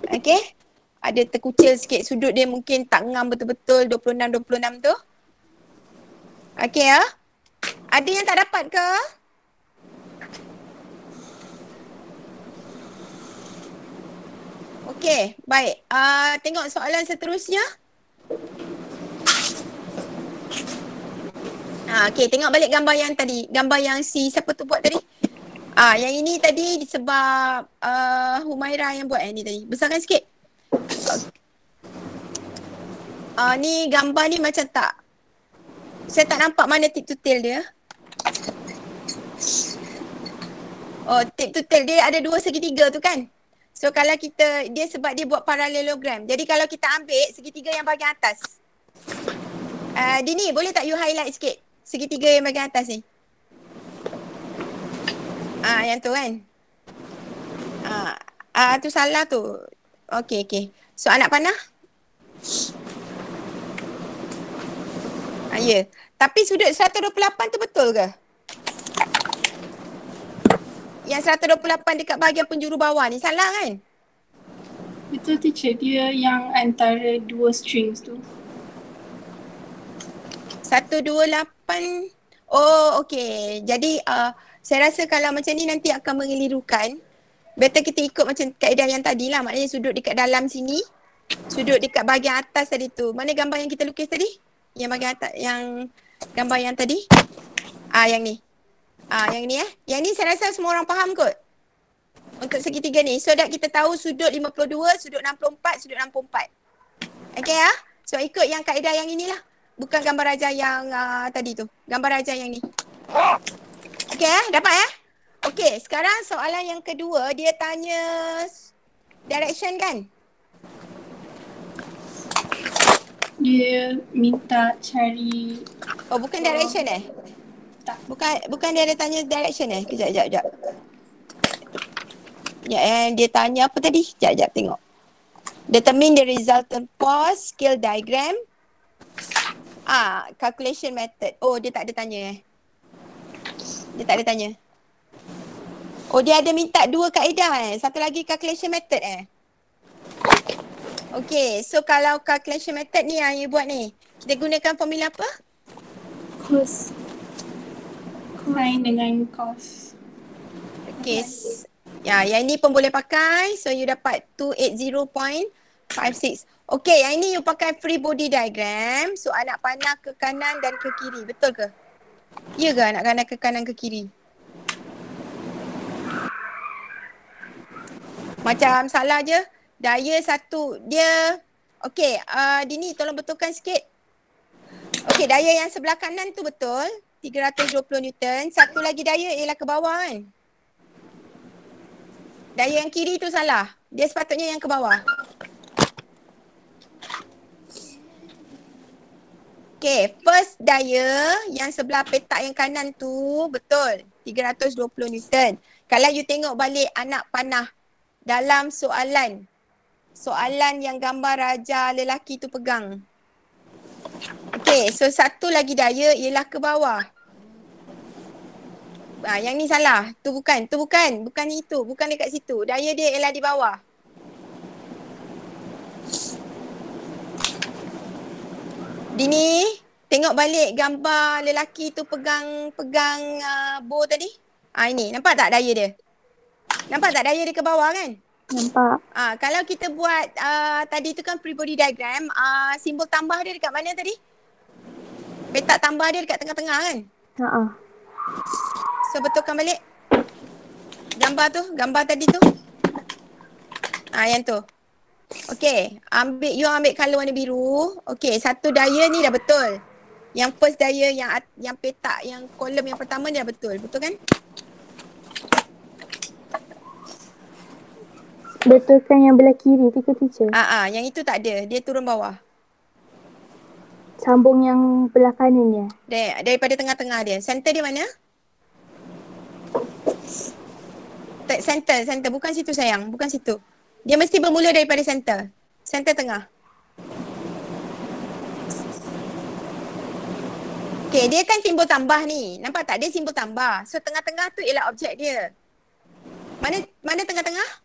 Okay? Ada terkucil sikit sudut dia mungkin tak ngam betul-betul 26 tu. Okay ya? Ada yang tak dapat ke? Okay, baik. Tengok soalan seterusnya. Okay, tengok balik gambar yang tadi. Gambar yang siapa tu buat tadi? Yang ini tadi sebab Humaira yang buat ni tadi. Besarkan sikit. Ni gambar ni macam tak. Saya tak nampak mana tip to tail dia. Tip to tail dia ada dua segitiga tu kan? So kalau kita, dia sebab dia buat parallelogram. Jadi kalau kita ambil segitiga yang bahagian atas. Dini, boleh tak you highlight sikit segitiga yang bahagian atas ni? Yang tu kan? Tu salah tu. Okay. So anak panah? Ya. Tapi sudut 128 tu betul ke? Yang 128 dekat bahagian penjuru bawah ni salah kan? Betul teacher, dia yang antara dua strings tu. 128. Oh okey. Jadi saya rasa kalau macam ni nanti akan mengelirukan. Better kita ikut macam kaedah yang tadi lah. Maknanya sudut dekat dalam sini. Sudut dekat bahagian atas tadi tu. Mana gambar yang kita lukis tadi? Yang bahagian atas, yang gambar yang tadi? Yang ni. Yang ni Yang ni saya rasa semua orang faham kot. Untuk segitiga ni. So that kita tahu sudut 52, sudut 64, sudut 64. Okay ya? So ikut yang kaedah yang inilah. Bukan gambar raja yang tadi tu. Gambar raja yang ni. Okay dapat Okay, sekarang soalan yang kedua. Dia tanya direction kan? Dia minta cari. Oh bukan direction Tak. Bukan dia ada tanya direction Kejap. Ya, dia tanya apa tadi? Sekejap tengok. Determine the resultant force, scale diagram. Calculation method. Oh, dia tak ada tanya Dia tak ada tanya. Oh, dia ada minta dua kaedah Satu lagi calculation method Okay, so kalau calculation method ni yang you buat ni, kita gunakan formula apa? Cos. Sin dengan cos. Okay, ya, yang ini pun boleh pakai. So you dapat 280.56. Okay, yang ini you pakai free body diagram. So anak panah ke kanan dan ke kiri. Betul ke? Ya ke anak panah ke kanan ke kiri? Macam salah je. Daya satu. Dia, okay, Dini tolong betulkan sikit. Okay, daya yang sebelah kanan tu betul. 320 Newton. Satu lagi daya ialah ke bawah kan? Daya yang kiri tu salah. Dia sepatutnya yang ke bawah. Okay, first daya yang sebelah petak yang kanan tu betul. 320 Newton. Kalau you tengok balik anak panah dalam soalan. Soalan yang gambar raja lelaki tu pegang. Okay, so satu lagi daya ialah ke bawah. Yang ni salah. Tu bukan. Bukan itu. Bukan dekat situ. Daya dia ialah di bawah. Dini, tengok balik gambar lelaki tu pegang bow tadi. Ini. Nampak tak daya dia? Nampak tak daya dia ke bawah kan? Nampak. Kalau kita buat tadi tu kan free body diagram, simbol tambah dia dekat mana tadi? Petak tambah dia dekat tengah-tengah kan? So betulkan balik. Gambar tadi tu. Yang tu. Okay, you ambil colour warna biru. Okay, satu daya ni dah betul. Yang first daya yang petak, yang kolom yang pertama ni dah betul. Betul kan? Betulkan yang belah kiri tu ke teacher? Yang itu tak ada. Dia turun bawah. Sambung yang belah kanan dia. Daripada tengah-tengah dia. Center dia mana? Center. Bukan situ sayang. Bukan situ. Dia mesti bermula daripada center. Center tengah. Okay, dia kan simbol tambah ni. Nampak tak? Dia simbol tambah. So tengah-tengah tu ialah objek dia. Mana tengah-tengah?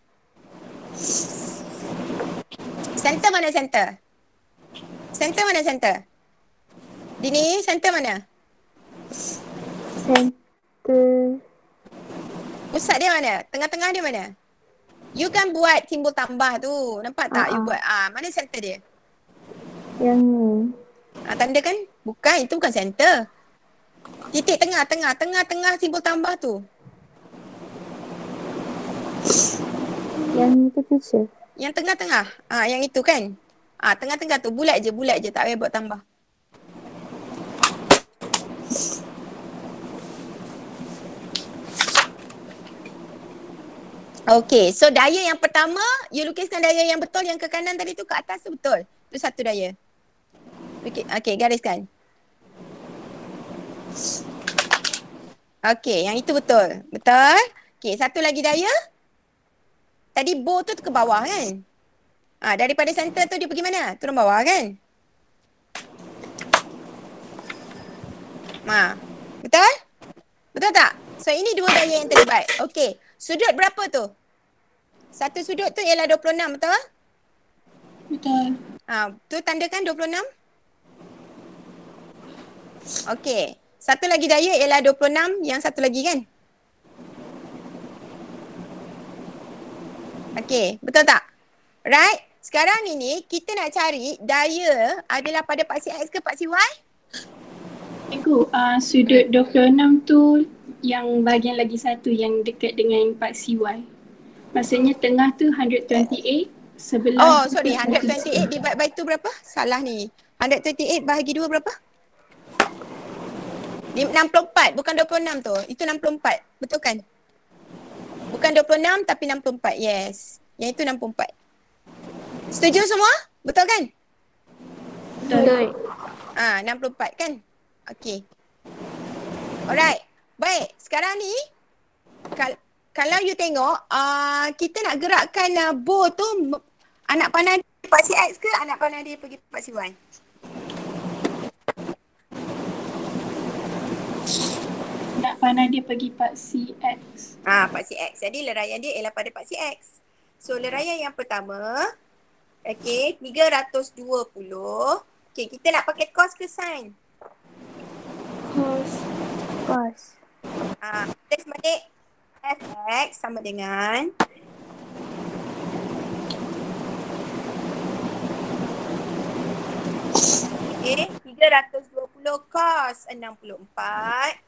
Center mana center? Center mana center? Dini, center mana? Center. Pusat dia mana? Tengah-tengah dia mana? You kan buat simbol tambah tu. Nampak tak you buat? Mana center dia? Yang ni. Tanda kan? Bukan, itu bukan center. Titik tengah simbol tambah tu. Yang ni ke teacher? Yang tengah-tengah. Yang itu kan? Tengah-tengah tu bulat je. Tak payah buat tambah. Okay, so daya yang pertama, you lukiskan daya yang betul yang ke kanan tadi tu ke atas tu betul. Tu satu daya. Okay, gariskan. Okay, yang itu betul. Betul. Okay, satu lagi daya. Tadi bow tu ke bawah kan? Daripada center tu dia pergi mana? Turun bawah kan? Betul? Betul tak? So ini dua daya yang terlibat. Okay, sudut berapa tu? Satu sudut tu ialah 26, betul? Betul. Tu tandakan 26. Okay, satu lagi daya ialah 26, yang satu lagi kan? Okay, betul tak? Right? Sekarang ini kita nak cari daya adalah pada paksi X ke paksi Y? Cikgu, sudut 26 tu yang bahagian lagi satu yang dekat dengan paksi Y. Maksudnya tengah tu 128, sebelah. 128 divide by 2 berapa? Salah ni. 128 bahagi 2 berapa? 64, bukan 26 tu. Itu 64, betul kan? Bukan 26 tapi 64, yes. Yang itu 64. Setuju semua? Betul kan? Betul. 64 kan? Okay. Alright. Baik, sekarang ni kalau you tengok, kita nak gerakkan bow tu, anak panah dia paksi X ke anak panah dia pergi paksi Y? Anak panah dia pergi paksi X. Paksi X. Jadi leraian dia ialah pada paksi X. So leraian yang pertama, Okay, 320. Okay, kita nak pakai cos ke sin? Cos. Cos. Tulis balik fx sama dengan okay, 320 cos 64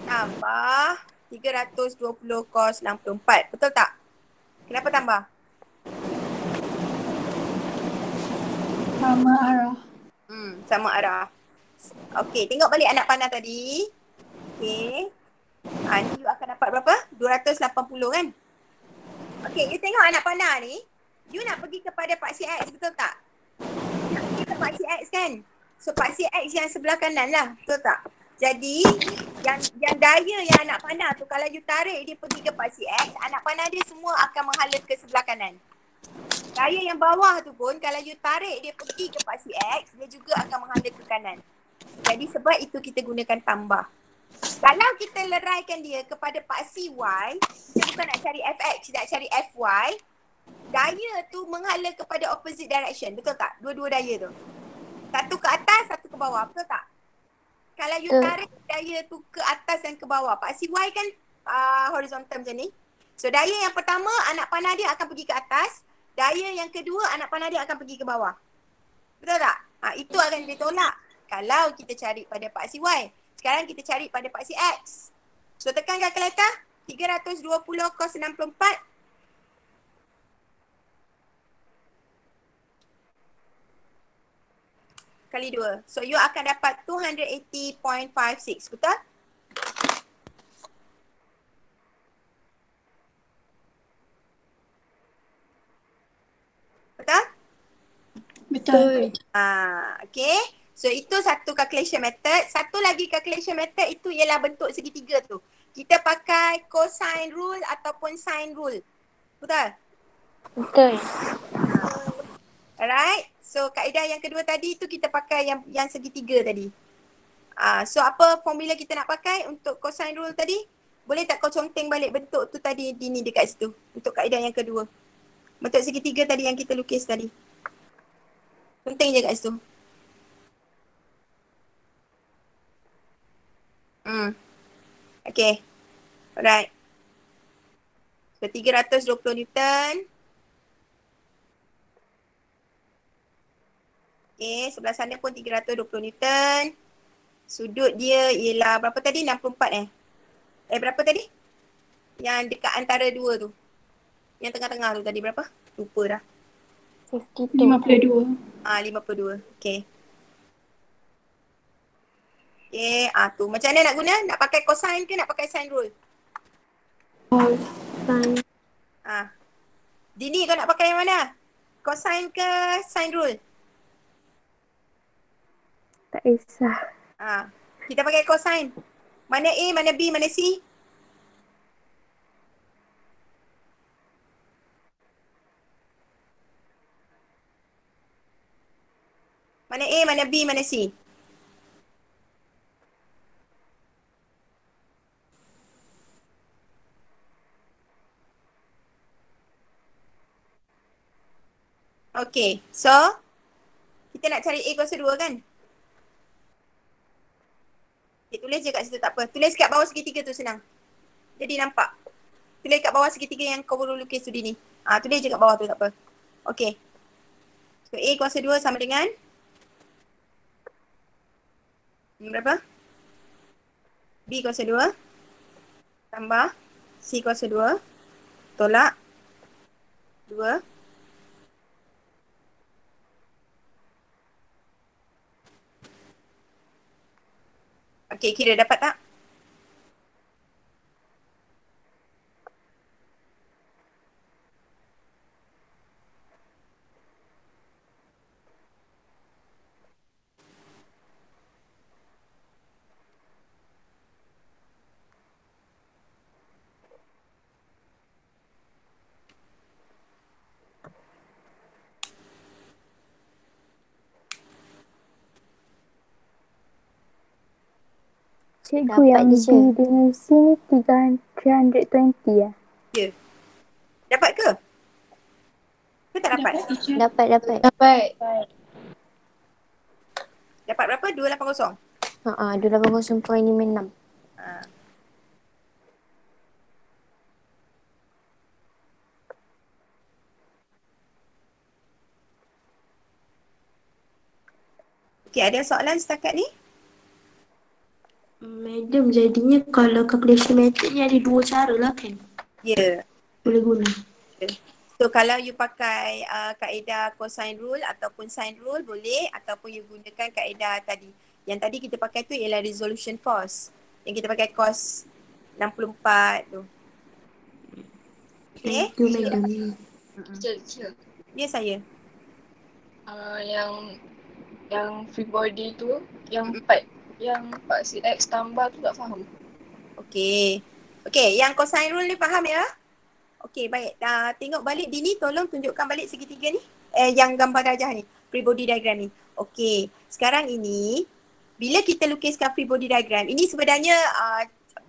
tambah 320 cos 64. Betul tak? Kenapa tambah? Sama arah. Sama arah. Okey, tengok balik anak panah tadi. Okey. Ni you akan dapat berapa? 280 kan? Okey, you tengok anak panah ni. You nak pergi kepada paksi X, betul tak? Nak pergi ke paksi X kan? So paksi X yang sebelah kanan lah, betul tak? Jadi yang daya yang anak panah tu kalau you tarik dia pergi ke paksi X, anak panah dia semua akan menghala ke sebelah kanan. Daya yang bawah tu pun kalau you tarik dia pergi ke paksi X, dia juga akan menghala ke kanan. Jadi sebab itu kita gunakan tambah. Kalau kita leraikan dia kepada paksi Y, kita bukan nak cari fx, kita nak cari fy. Daya tu menghala kepada opposite direction, betul tak? Dua-dua daya tu. Satu ke atas, satu ke bawah, betul tak? Kalau you tarik daya tu ke atas dan ke bawah, paksi Y kan horizontal macam ni. So daya yang pertama, anak panah dia akan pergi ke atas. Daya yang kedua, anak panah dia akan pergi ke bawah. Betul tak? Itu akan ditolak kalau kita cari pada paksi Y. Sekarang kita cari pada paksi X. So tekan kalkulator. 320 cos 64. Kali 2. So you akan dapat 280.56. Betul? Betul? Betul. Okay. So itu satu calculation method. Satu lagi calculation method itu ialah bentuk segitiga tu. Kita pakai cosine rule ataupun sine rule. Betul? Betul. Alright. So kaedah yang kedua tadi tu kita pakai yang segitiga tadi. So apa formula kita nak pakai untuk cosine rule tadi? Boleh tak kau conteng balik bentuk tu tadi di ni dekat situ untuk kaedah yang kedua. Bentuk segitiga tadi yang kita lukis tadi. Conteng je kat situ. Okay. Alright. So 320 Newton. Okay, sebelah sana pun 320 Newton. Sudut dia ialah berapa tadi? 64 berapa tadi? Yang dekat antara dua tu. Yang tengah-tengah tu tadi berapa? Lupa dah. 52. 52. Okay. Okay, tu. Macam mana nak guna? Nak pakai cosine ke nak pakai sine rule? Sine. Dini kau nak pakai yang mana? Cosine ke sine rule? Tak kisah. Kita pakai cosine. Mana A, mana B, mana C? Mana A, mana B, mana C? Okay, so kita nak cari A kuasa 2 kan? Okay, tulis je kat situ tak apa. Tulis kat bawah segitiga tu senang. Jadi nampak. Tulis kat bawah segitiga yang kau baru lukis tu Dini. Tulis je kat bawah tu tak apa. Okay. So A kuasa 2 sama dengan berapa? B kuasa 2 tambah C kuasa 2 tolak 2. Okay, kira dapat tak? Cikgu Dapat yang je, B Cik. dengan C ni 320 ya? Ya. Dapat ke? Ke tak dapat? Dapat teacher. Dapat. Dapat. Dapat berapa? 280? 280.56. Ha. Okey, ada soalan setakat ni? Madam, jadinya kalau calculation method ni ada dua cara lah kan? Ya. Boleh guna. So kalau you pakai kaedah cosine rule ataupun sine rule boleh, ataupun you gunakan kaedah tadi. Yang tadi kita pakai tu ialah resolution force. Yang kita pakai cos 64 tu. Okay? Thank you, Madam. Teacher. Ya saya. Yang free body tu, yang part CX tambah tu tak faham. Okey. Okey, yang cosine rule ni faham ya? Okey, baik. Tengok balik Dini, tolong tunjukkan balik segitiga ni. Yang gambar darjah ni, free body diagram ni. Okey, sekarang ini bila kita lukiskan free body diagram, ini sebenarnya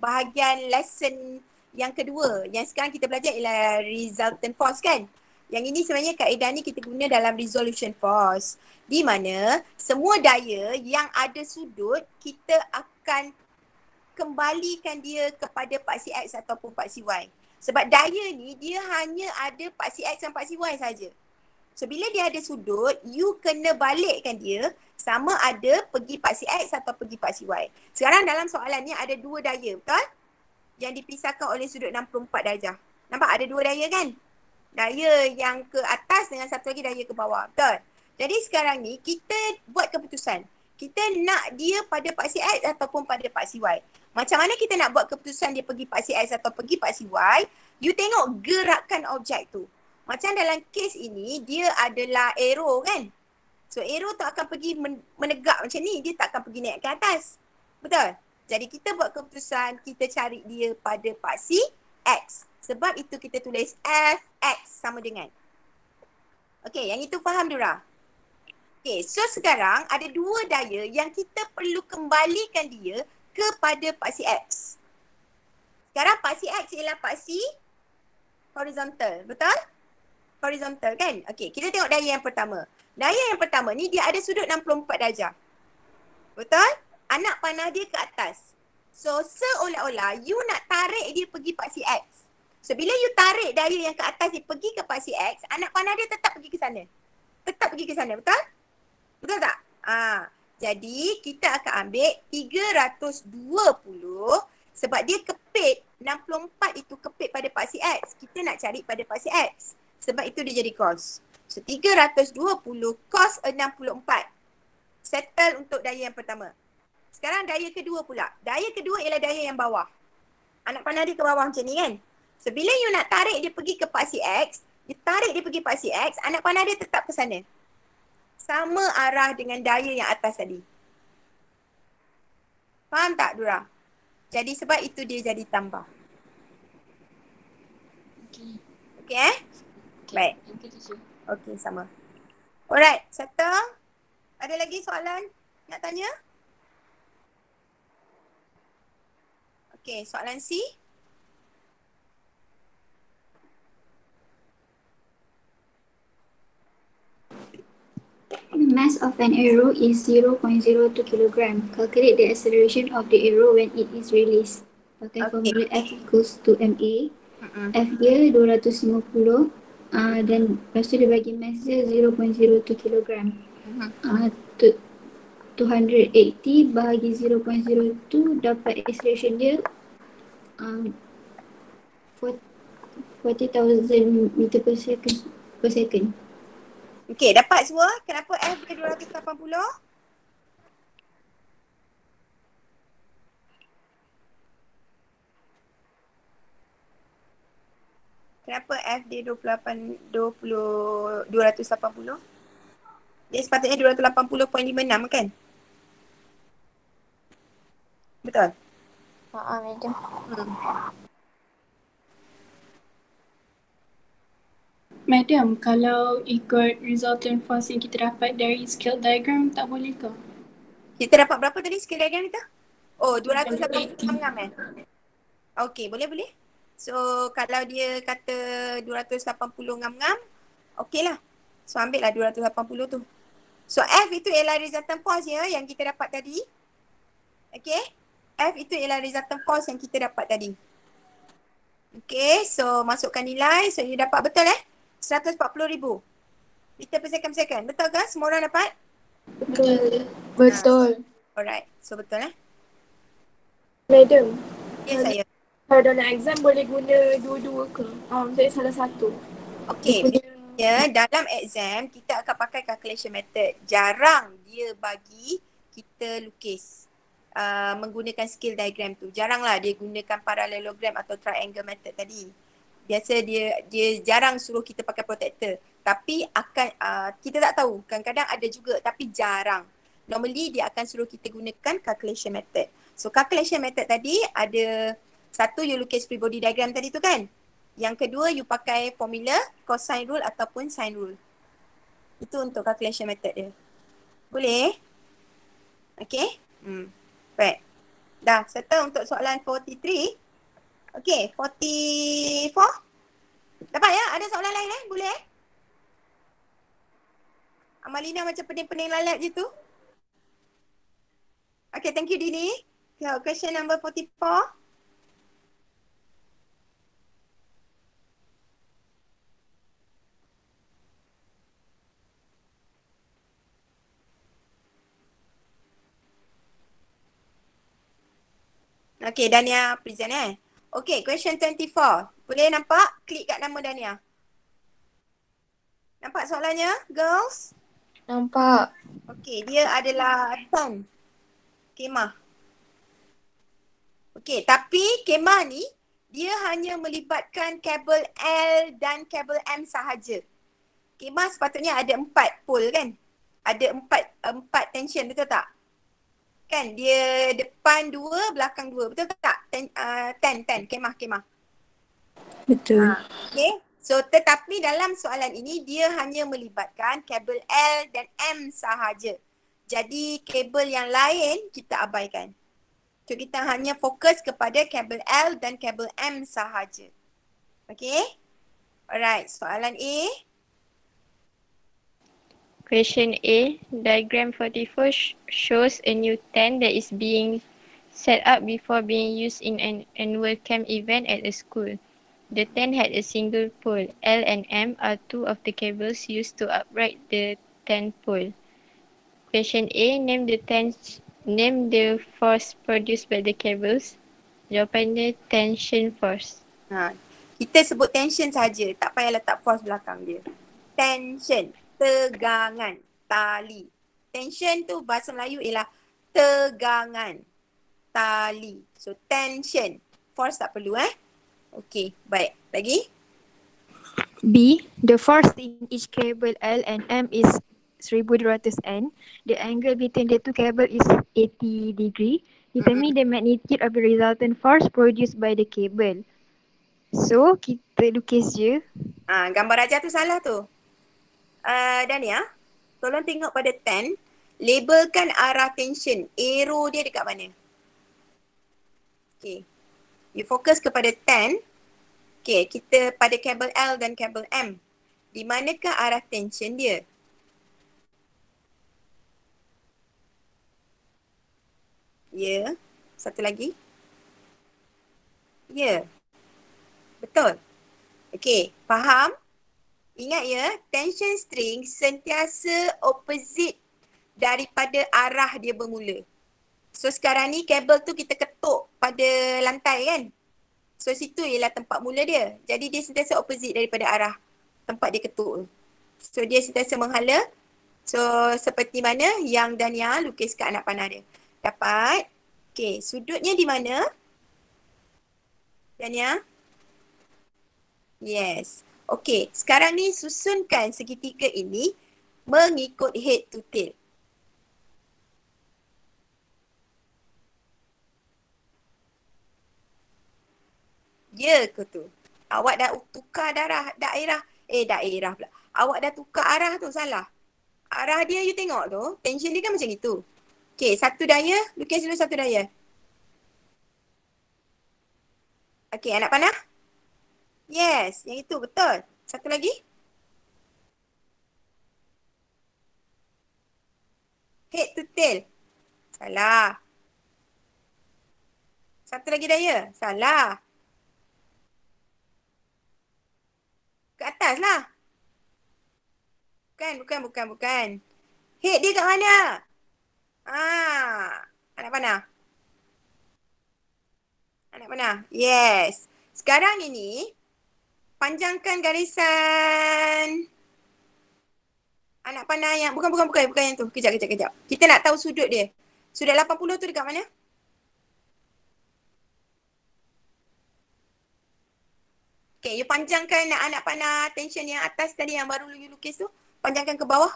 bahagian lesson yang kedua. Yang sekarang kita belajar ialah resultant force kan? Yang ini sebenarnya kaedah ni kita guna dalam resolution force. Di mana semua daya yang ada sudut, kita akan kembalikan dia kepada paksi X ataupun paksi Y. Sebab daya ni dia hanya ada paksi X dan paksi Y saja. So bila dia ada sudut, you kena balikkan dia sama ada pergi paksi X atau pergi paksi Y. Sekarang dalam soalan ni ada dua daya, betul? Yang dipisahkan oleh sudut 64 darjah. Nampak ada dua daya kan? Daya yang ke atas dengan satu lagi daya ke bawah, betul? Jadi sekarang ni kita buat keputusan. Kita nak dia pada paksi X ataupun pada paksi Y. Macam mana kita nak buat keputusan dia pergi paksi X atau pergi paksi Y? You tengok gerakan objek tu. Macam dalam kes ini, dia adalah arrow kan? So arrow tu akan pergi menegak macam ni. Dia tak akan pergi naik ke atas. Betul? Jadi kita buat keputusan, kita cari dia pada paksi X. Sebab itu kita tulis Fx sama dengan. Okey, yang itu faham Dura? Okey, so sekarang ada dua daya yang kita perlu kembalikan dia kepada paksi X. Sekarang paksi X ialah paksi horizontal, betul? Horizontal kan? Okey, kita tengok daya yang pertama. Daya yang pertama ni dia ada sudut 64 darjah. Betul? Anak panah dia ke atas. So seolah-olah you nak tarik dia pergi paksi X. So bila you tarik daya yang ke atas dia pergi ke paksi X, anak panah dia tetap pergi ke sana. Tetap pergi ke sana, betul? Betul tak? Jadi kita akan ambil 320 sebab dia kepit 64 itu kepit pada paksi X. Kita nak cari pada paksi X. Sebab itu dia jadi cos. So 320 cos 64. Settle untuk daya yang pertama. Sekarang daya kedua pula. Daya kedua ialah daya yang bawah. Anak panah dia ke bawah macam ni kan. So bila you nak tarik dia pergi ke paksi X, dia tarik dia pergi paksi X, anak panah dia tetap ke sana. Sama arah dengan daya yang atas tadi. Faham tak Dura? Jadi sebab itu dia jadi tambah. Okay Baik. Okay, sama. Alright, settle. Ada lagi soalan nak tanya? Okay, soalan C. The mass of an arrow is 0.02 kilogram. Calculate the acceleration of the arrow when it is released. Pakai formula F equals to MA. F dia 250 dan lepas tu dia bagi mass dia 0.02 kilogram. 280 bahagi 0.02 dapat acceleration dia 40,000 meter per second. Okey, dapat semua? Kenapa F dia 280? Kenapa F dia 280? Dia sepatutnya 280.56 kan? Betul? Madam. Madam, kalau ikut resultant force yang kita dapat dari scale diagram, tak boleh ke? Kita dapat berapa tadi scale diagram kita? Oh, 280 ngam eh? Okay, boleh. So, kalau dia kata 280 ngam-ngam, okay lah. So, ambil lah 280 tu. So, F itu ialah resultant force ya yang kita dapat tadi. Okay. F itu ialah resultant force yang kita dapat tadi. Okay, so masukkan nilai. So, you dapat betul 140,000 meter per second. Betul ke? Semua orang dapat? Betul. Alright, so betul Madam, Ya saya. kalau dalam exam boleh guna dua-dua ke? Saya salah satu. Okay, dalam exam kita akan pakai calculation method. Jarang dia bagi kita lukis menggunakan skill diagram tu. Jaranglah dia gunakan parallelogram atau triangle method tadi. Biasa dia jarang suruh kita pakai protector. Tapi akan kita tak tahu. Kadang-kadang ada juga tapi jarang. Normally dia akan suruh kita gunakan calculation method. So calculation method tadi ada satu you lukis free body diagram tadi tu kan. Yang kedua you pakai formula cosine rule ataupun sine rule. Itu untuk calculation method dia. Boleh? Okay. Baik. Dah settle untuk soalan 43. Okay, 44. Dapat ya? Ada soalan lain Boleh? Amalina macam pening-pening lalat je tu. Okay, thank you Dini. So, question number 44. Okay, Dania present Okay, question 24. Boleh nampak? Klik kat nama Dania. Nampak soalannya, girls? Nampak. Okay, dia adalah 10. Kemah. Okay, tapi kemah ni dia hanya melibatkan kabel L dan kabel M sahaja. Kemah sepatutnya ada 4 pole kan? Ada 4 tension, betul tak? Kan dia depan 2, belakang 2, betul tak? 10, kemah. Betul. Okay, so tetapi dalam soalan ini dia hanya melibatkan kabel L dan M sahaja. Jadi kabel yang lain kita abaikan. So kita hanya fokus kepada kabel L dan kabel M sahaja. Okay? Alright, soalan A. Question A, diagram 44 shows a new tent that is being set up before being used in an annual camp event at a school. The tent had a single pole. L and M are two of the cables used to upright the tent pole. Question A, name the force produced by the cables. Jawapannya tension force. Kita sebut tension saja, tak payah letak force belakang dia. Tension, tegangan, tali. Tension tu bahasa Melayu ialah tegangan, tali. So tension, force tak perlu Okay, baik. Lagi? B. The force in each cable L and M is 1200 N. The angle between the two cables is 80 degree. Determine the magnitude of the resultant force produced by the cable. So, kita lukis je. Gambar ajar tu salah tu. Dania, tolong tengok pada 10. Labelkan arah tension. Arrow dia dekat mana? Okay. You fokus kepada 10. Okay, kita pada kabel L dan kabel M. Di manakah arah tension dia? Ya. Satu lagi. Ya. Betul. Okay, faham? Ingat ya, tension string sentiasa opposite daripada arah dia bermula. So sekarang ni kabel tu kita ketuk pada lantai kan? So situ ialah tempat mula dia. Jadi dia sentiasa opposite daripada arah tempat dia ketuk. So dia sentiasa menghala. So seperti mana yang Dania lukis kat anak panah dia. Dapat? Okay, sudutnya di mana? Dania? Yes. Okay, sekarang ni susunkan segitiga ini mengikut head to tail. Ya ke tu? Awak dah tukar daerah pula. Awak dah tukar arah tu, salah. Arah dia you tengok tu, tension dia kan macam itu. Okay, satu daya, lukis dulu satu daya. Okey, anak panah? Yes, yang itu betul. Satu lagi. Head to tail. Salah. Satu lagi Daya. Salah. Ke atas lah. Bukan. Head dia kat mana? Anak panah. Anak panah. Yes. Sekarang ini, panjangkan garisan anak panah yang, bukan yang tu. Kejap. Kita nak tahu sudut dia. Sudut 80 tu dekat mana? Okay, you panjangkan anak panah tension yang atas tadi yang baru you lukis tu. Panjangkan ke bawah.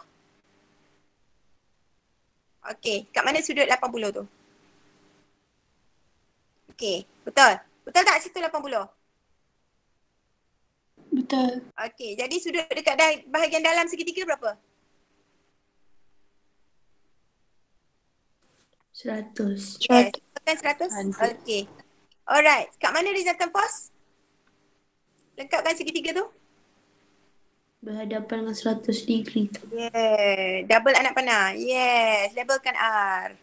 Okay, kat mana sudut 80 tu? Okay, betul. Betul tak situ 80? Betul. Okay, jadi sudut dekat bahagian dalam segitiga berapa? 100. Yes, bukan 100? Okay. Alright, kat mana resultant force? Lengkapkan segitiga tu. Berhadapan dengan 100 degree tu. Yeah, double anak panah. Yes, labelkan R.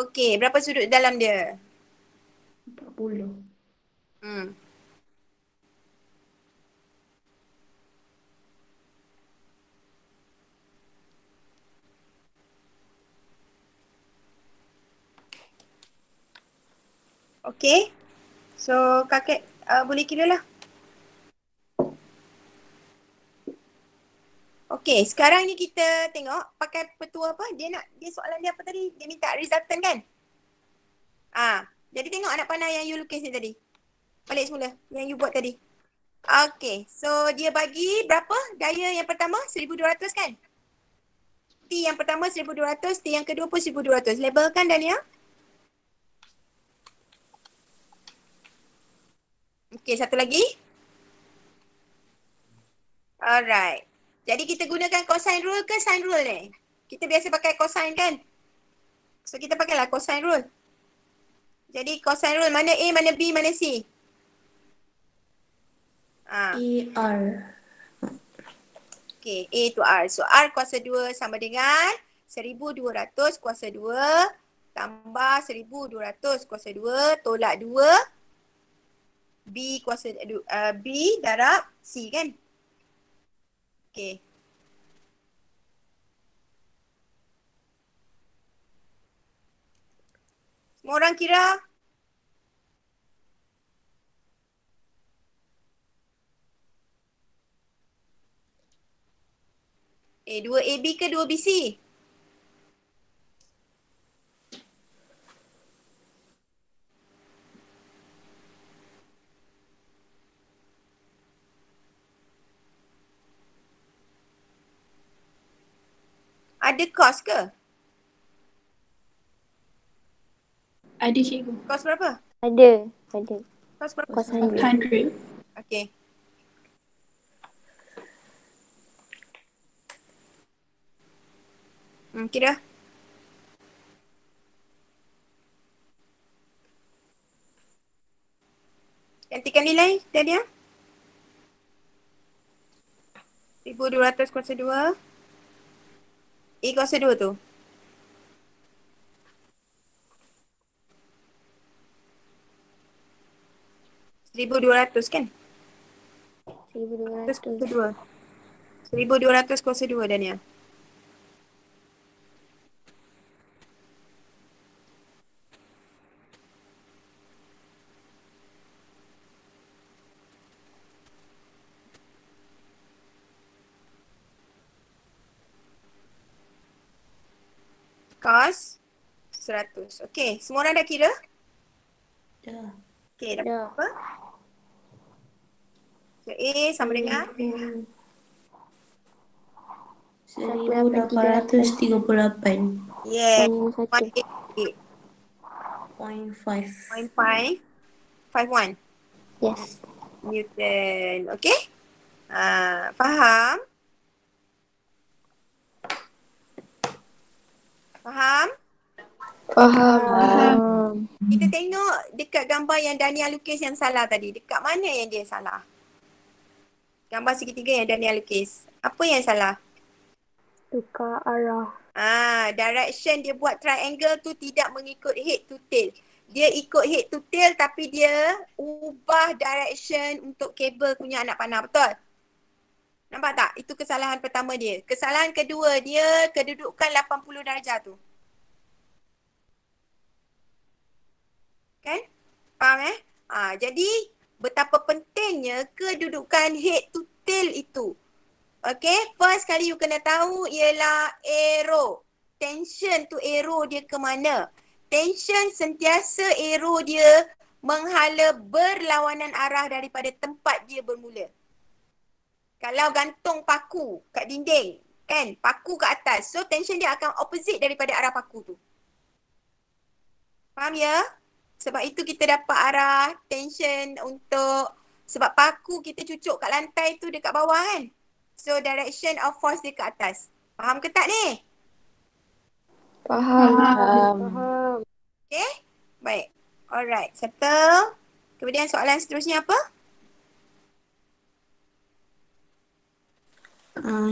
Okay, berapa sudut dalam dia? 40. Okay. So, kakak boleh kira lah. Okay, sekarang ni kita tengok pakai petua apa. Dia soalan dia apa tadi? Dia minta resultant kan? Jadi tengok anak panah yang you lukis ni tadi. Balik semula, yang you buat tadi. Okay, so dia bagi berapa? Daya yang pertama 1200 kan? T yang pertama 1200, T yang kedua pun 1200. Labelkan Dania. Okay, satu lagi. Alright. Jadi kita gunakan cosine rule ke sine rule ni? Kita biasa pakai cosine kan? So kita pakailah cosine rule. Jadi cosine rule, mana A, mana B, mana C? R. Okay, A to R. So R kuasa 2 sama dengan 1200 kuasa 2 tambah 1200 kuasa 2 tolak 2 B kuasa B darab C kan? Okay. Semua orang kira? Eh, 2AB ke 2BC? Ada kos ke? Ada cikgu. Kos berapa? Ada. Kos berapa? Kos 100. Okay. Kira. Gantikan nilai tadi ya. 1200 kuasa 2. A kuasa 2 tu. $1,200 kan? 1200. Kuasa 2. 1200 kuasa 2 Dania. Cos 100. Okay, semua orang dah kira? Dah. Okay, dah berapa? So A sama dengan? 1838. Yeah. 1. 0.5. 0.551. Yes. Newton. Okay? Faham? Faham? Faham. Kita tengok dekat gambar yang Dania lukis yang salah tadi. Dekat mana yang dia salah? Gambar segitiga yang Dania lukis. Apa yang salah? Tukar arah. Direction dia buat triangle tu tidak mengikut head to tail. Dia ikut head to tail tapi dia ubah direction untuk kabel punya anak panah. Betul? Nampak tak? Itu kesalahan pertama dia. Kesalahan kedua dia kedudukan 80 darjah tu. Kan? Faham jadi betapa pentingnya kedudukan head to tail itu. Okay, first kali you kena tahu ialah arrow. Tension tu arrow dia ke mana? Tension sentiasa arrow dia menghala berlawanan arah daripada tempat dia bermula. Kalau gantung paku kat dinding, kan? Paku ke atas. So tension dia akan opposite daripada arah paku tu. Faham ya? Sebab itu kita dapat arah tension untuk, sebab paku kita cucuk kat lantai tu dekat bawah kan? So direction of force dia ke atas. Faham ke tak ni? Faham. Okay? Baik. Alright. Settle. Kemudian soalan seterusnya apa?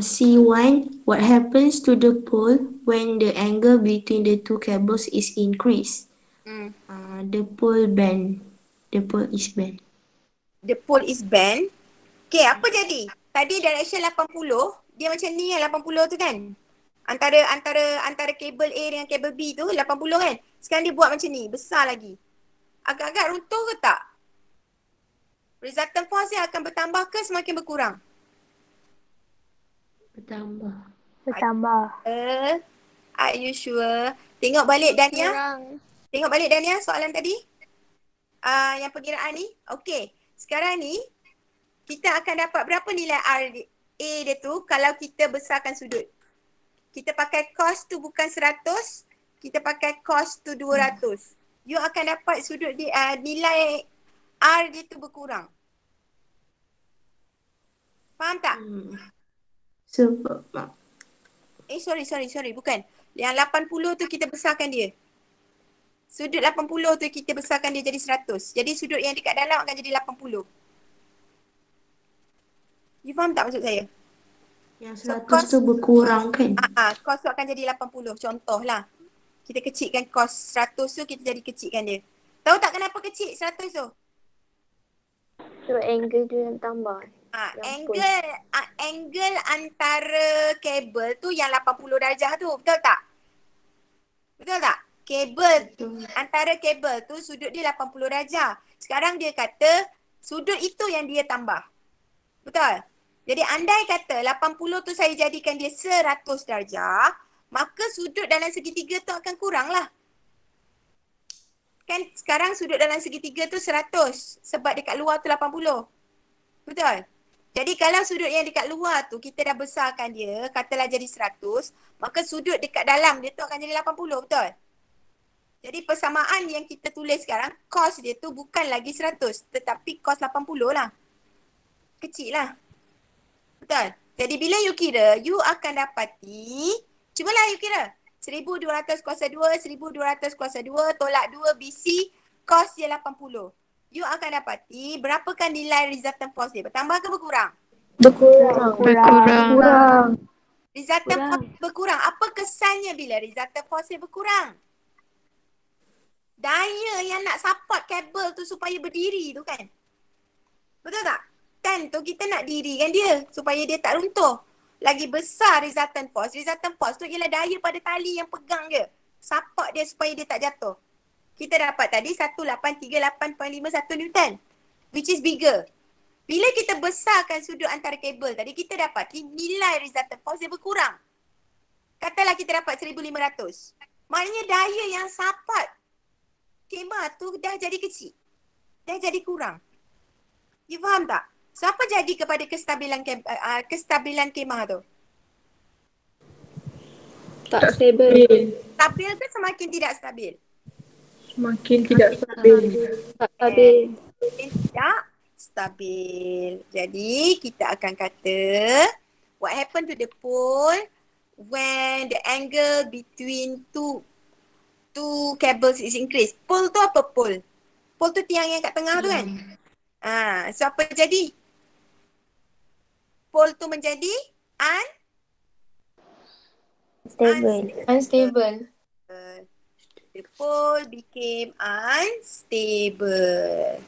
C1, what happens to the pole when the angle between the two cables is increased? The pole bend. The pole is bent. The pole is bent. Okay, apa jadi? Tadi direction 80, dia macam ni kan 80 tu kan? Antara kabel A dengan kabel B tu 80 kan? Sekarang dia buat macam ni, besar lagi. Agak-agak runtuh ke tak? Resultant force dia akan bertambah ke semakin berkurang? Bertambah. Are you sure? Tengok balik Dania. Tengok balik Dania soalan tadi. Yang perkiraan ni. Okey. Sekarang ni kita akan dapat berapa nilai R A dia tu kalau kita besarkan sudut. Kita pakai cos tu bukan 100. Kita pakai cos tu 200. You akan dapat sudut dia, nilai R dia tu berkurang. Faham tak? Sebab sorry. Bukan. Yang 80 tu kita besarkan dia. Sudut 80 tu kita besarkan dia jadi 100. Jadi sudut yang dekat dalam akan jadi 80. You faham tak maksud saya? Yang 100 tu berkurang kan? Cos tu akan jadi 80. Contohlah. Kita kecilkan cos 100 tu, kita jadi kecilkan dia. Tahu tak kenapa kecil 100 tu? So angle dia yang tambah. Angle antara kabel tu yang 80 darjah tu. Betul tak? Betul tak? Antara kabel tu sudut dia 80 darjah. Sekarang dia kata sudut itu yang dia tambah. Betul? Jadi andai kata 80 tu saya jadikan dia 100 darjah, maka sudut dalam segitiga tu akan kurang lah. Kan sekarang sudut dalam segitiga tu 100 sebab dekat luar tu 80. Betul? Jadi kalau sudut yang dekat luar tu kita dah besarkan dia, katalah jadi 100, maka sudut dekat dalam dia tu akan jadi 80, betul? Jadi persamaan yang kita tulis sekarang, cos dia tu bukan lagi 100 tetapi cos 80 lah. Kecil lah. Betul? Jadi bila you kira, you akan dapati, cubalah you kira. 1200 kuasa 2, 1200 kuasa 2, tolak 2 BC, cos dia 80. You akan dapati berapakah nilai resultant force dia? Bertambah ke berkurang? Berkurang. Resultant force berkurang. Apa kesannya bila resultant force dia berkurang? Daya yang nak support kabel tu supaya berdiri tu kan? Betul tak? Kan tu kita nak dirikan dia supaya dia tak runtuh. Lagi besar resultant force. Resultant force tu ialah daya pada tali yang pegang dia. Support dia supaya dia tak jatuh. Kita dapat tadi 1838.51 Newton. Which is bigger. Bila kita besarkan sudut antara kabel tadi, kita dapat nilai resultant force dia berkurang. Katalah kita dapat 1500. Maknanya daya yang support kemah tu dah jadi kecil. Dah jadi kurang. You faham tak? So apa jadi kepada kestabilan kemah tu? Tak stabil. Stabil ke semakin tidak stabil? Semakin tidak stabil. Tak stabil. Semakin tidak stabil. Jadi kita akan kata what happened to the pole when the angle between two two cables is increased. Pole tu apa pole? Pole tu tiang yang kat tengah tu kan? So apa jadi? Pole tu menjadi Unstable. The pole became unstable.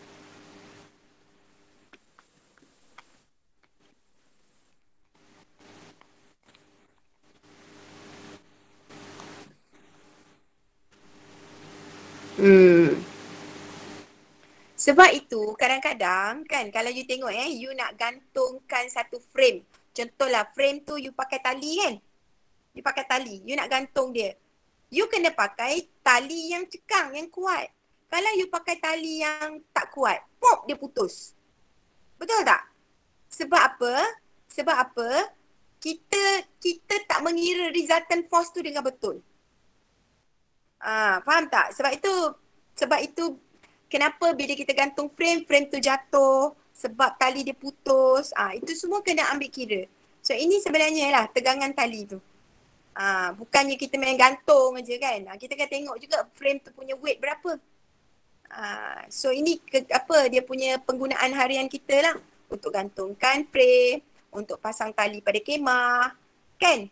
Sebab itu kadang-kadang kan kalau you tengok you nak gantungkan satu frame. Contohlah frame tu you pakai tali kan? You pakai tali, you nak gantung dia. You kena pakai tali yang cekang, yang kuat. Kalau you pakai tali yang tak kuat, pop dia putus. Betul tak? Sebab apa? Sebab apa? Kita tak mengira resultant force tu dengan betul. Faham tak? Sebab itu kenapa bila kita gantung frame tu jatuh sebab tali dia putus. Itu semua kena ambil kira. So ini sebenarnya lah tegangan tali tu. Bukannya kita main gantung aja kan. Kita kan tengok juga frame tu punya weight berapa. So ini dia punya penggunaan harian kita lah. Untuk gantungkan frame, untuk pasang tali pada kemah. Kan?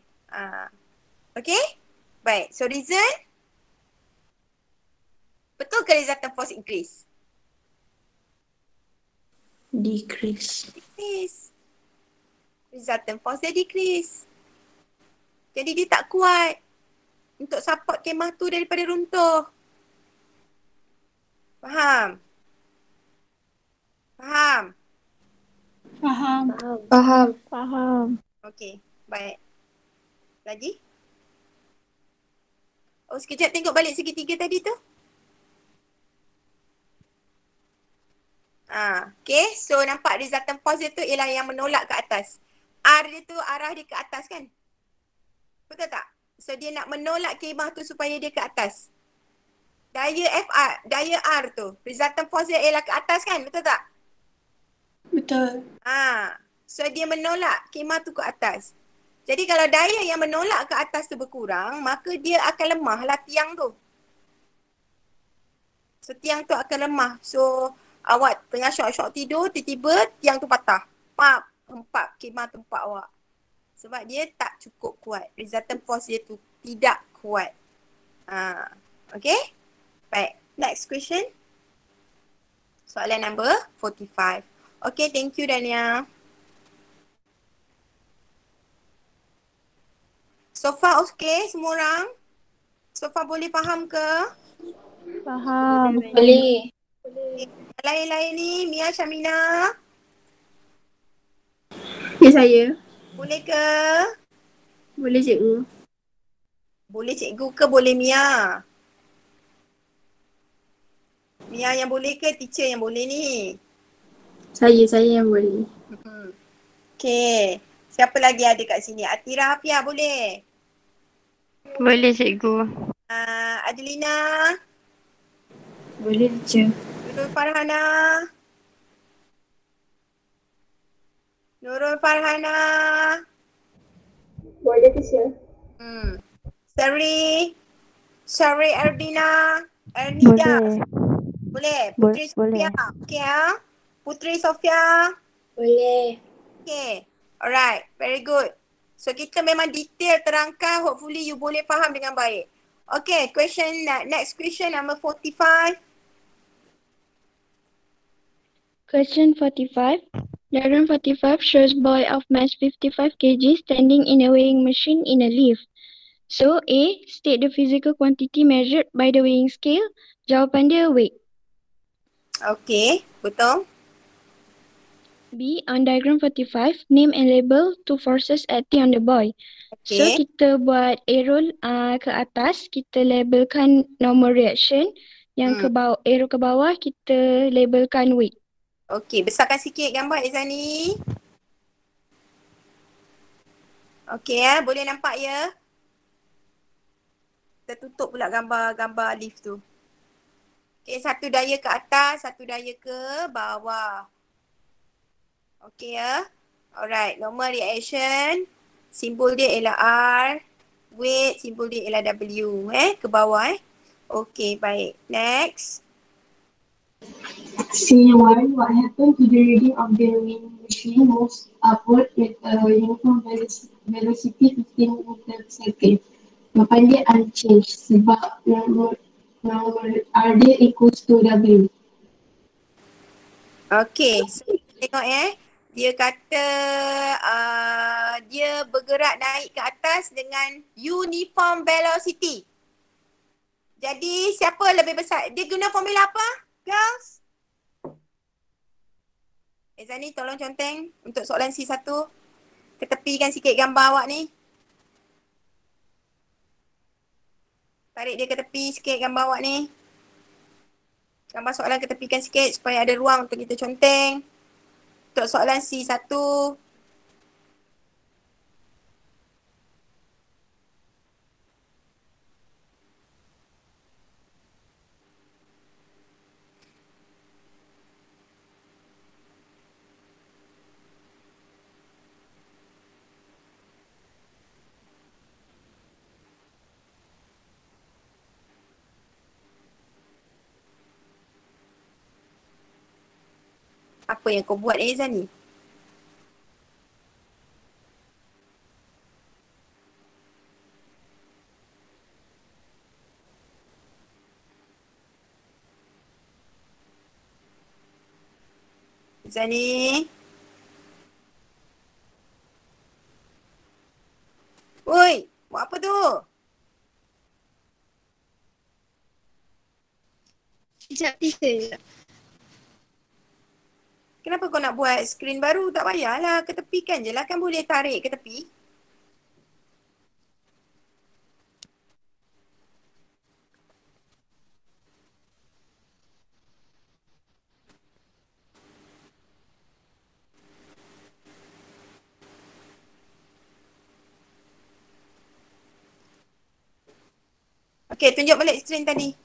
Okay? Baik. So reason? Betul ke resultant force increase? Decrease. Decrease. Resultant force dia decrease. Jadi dia tak kuat untuk support kemah tu daripada runtuh. Faham? Faham? Faham. Faham. Faham. Okey, baik. Lagi? Sekejap tengok balik segitiga tadi tu. Okay, so nampak resultant force dia tu ialah yang menolak ke atas. R dia tu arah dia ke atas kan? Betul tak? So dia nak menolak kemah tu supaya dia ke atas. Daya R tu, resultant force dia ialah ke atas kan? Betul tak? Betul. So dia menolak kemah tu ke atas. Jadi kalau daya yang menolak ke atas tu berkurang, maka dia akan lemah lah tiang tu. So tiang tu akan lemah. So awak tengah syok-syok tidur, tiba-tiba tiang tu patah. Pap, hempap kemah tempat awak. Sebab dia tak cukup kuat. Resultant force dia tu tidak kuat. Okay? Baik, next question. Soalan number 45. Okay, thank you Dania. So far okay semua orang? So far boleh faham ke? Faham. Boleh. Lain-lain ni, Mia, Syamina. Ya, saya. Boleh ke? Boleh cikgu. Boleh cikgu ke boleh Mia? Mia yang boleh ke teacher yang boleh ni? Saya yang boleh. Okay. Siapa lagi ada kat sini? Atira Hafia boleh? Boleh cikgu. Adelina? Boleh teacher. Nurul Farhana? Nurul Farhana? Boleh teacher. Syari Erdina? Ernida? Boleh. Putri Sofia? Okay Putri Sofia? Boleh. Okay. Alright. Very good. So kita memang detail terangkan. Hopefully you boleh faham dengan baik. Okay. Next question number 45. Question 45. Diagram 45 shows boy of mass 55 kg standing in a weighing machine in a lift. So A, state the physical quantity measured by the weighing scale. Jawapan dia weight. Okay, betul. B, on diagram 45, name and label two forces acting on the boy. Okay. So kita buat arrow ke atas, kita labelkan normal reaction. Yang ke bawah, arrow ke bawah, kita labelkan weight. Okay, besarkan sikit gambar Izani. Okay boleh nampak ya. Kita tutup pula gambar lift tu. Okay, satu daya ke atas, satu daya ke bawah. Okay ya. Alright, normal reaction. Simbol dia ialah R. Weight, simbol dia ialah W. Ke bawah Okay, baik. Next. C1, what happened to the reading of the wind machine moves upward with a uniform velocity 15 meter per second. Jawapan dia unchanged sebab normal RD equals to W. Okay, so tengok dia kata dia bergerak naik ke atas dengan uniform velocity. Jadi siapa lebih besar? Dia guna formula apa, girls? Zani tolong conteng untuk soalan C1. Ketepikan sikit gambar awak ni. Tarik dia ke tepi sikit gambar awak ni. Gambar soalan ketepikan sikit supaya ada ruang untuk kita conteng. Untuk soalan C1. Apa yang kau buat Zani? Zani. Oi, buat apa tu? Sekejap teacher. Kenapa kau nak buat skrin baru? Tak payahlah, ketepikan je lah. Kan boleh tarik ke tepi. Okay, tunjuk balik skrin tadi.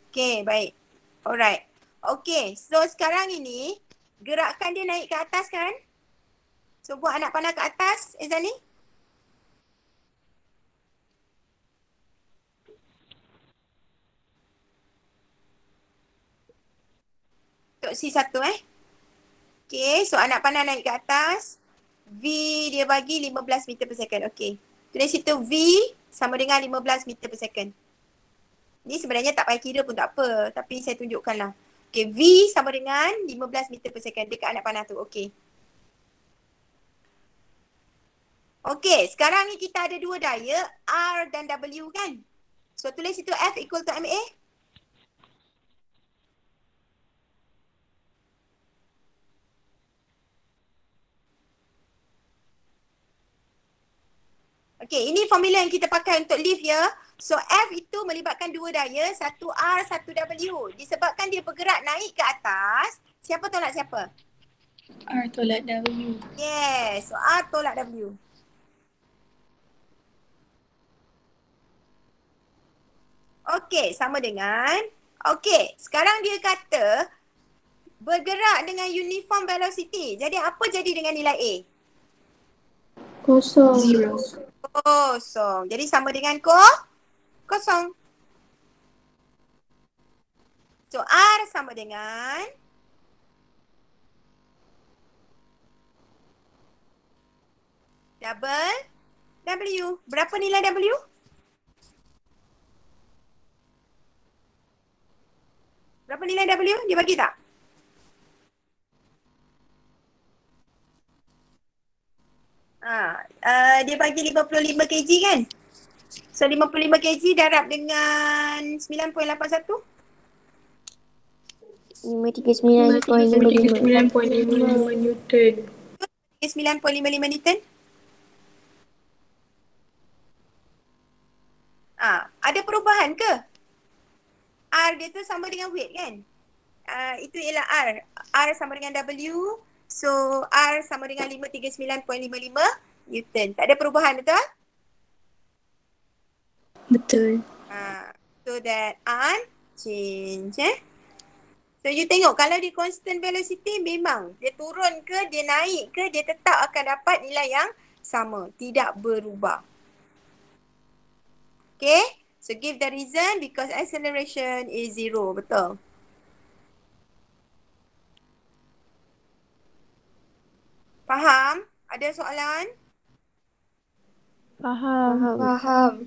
Okay, baik. Alright. Okay, so sekarang ini gerakan dia naik ke atas kan? So buat anak panah ke atas, Zani. Untuk C1 Okay, so anak panah naik ke atas. V dia bagi 15 meter per second. Okay. Tulis situ V sama dengan 15 meter per second. Ni sebenarnya tak payah kira pun tak apa. Tapi saya tunjukkan lah. Okay, V sama dengan 15 meter per second dekat anak panah tu. Okay. Okay, sekarang ni kita ada dua daya R dan W kan? So tulis situ F equal to MA. Okay, ini formula yang kita pakai untuk lift ya. So F itu melibatkan dua daya, satu R, satu W. Disebabkan dia bergerak naik ke atas, siapa tolak siapa? R tolak W. Yes, so R tolak W. Okay, sama dengan. Okay, sekarang dia kata bergerak dengan uniform velocity. Jadi apa jadi dengan nilai A? Kosong. Zero. Kosong. Jadi sama dengan kosong. So R sama dengan double W. Berapa nilai W? Berapa nilai W? Dia bagi tak? Dia bagi 55 kg kan? So 55 kg darab dengan 9.81. 539.55 Newton. 9.55 Newton. Ada perubahan ke? R dia tu sama dengan weight kan? Itu ialah R. R sama dengan W. So R sama dengan 539.55 Newton. Tak ada perubahan, betul? Betul. So that unchanged. So you tengok kalau dia constant velocity memang dia turun ke, dia naik ke, dia tetap akan dapat nilai yang sama. Tidak berubah. Okay. So give the reason because acceleration is 0. Betul. Faham? Ada soalan? Faham.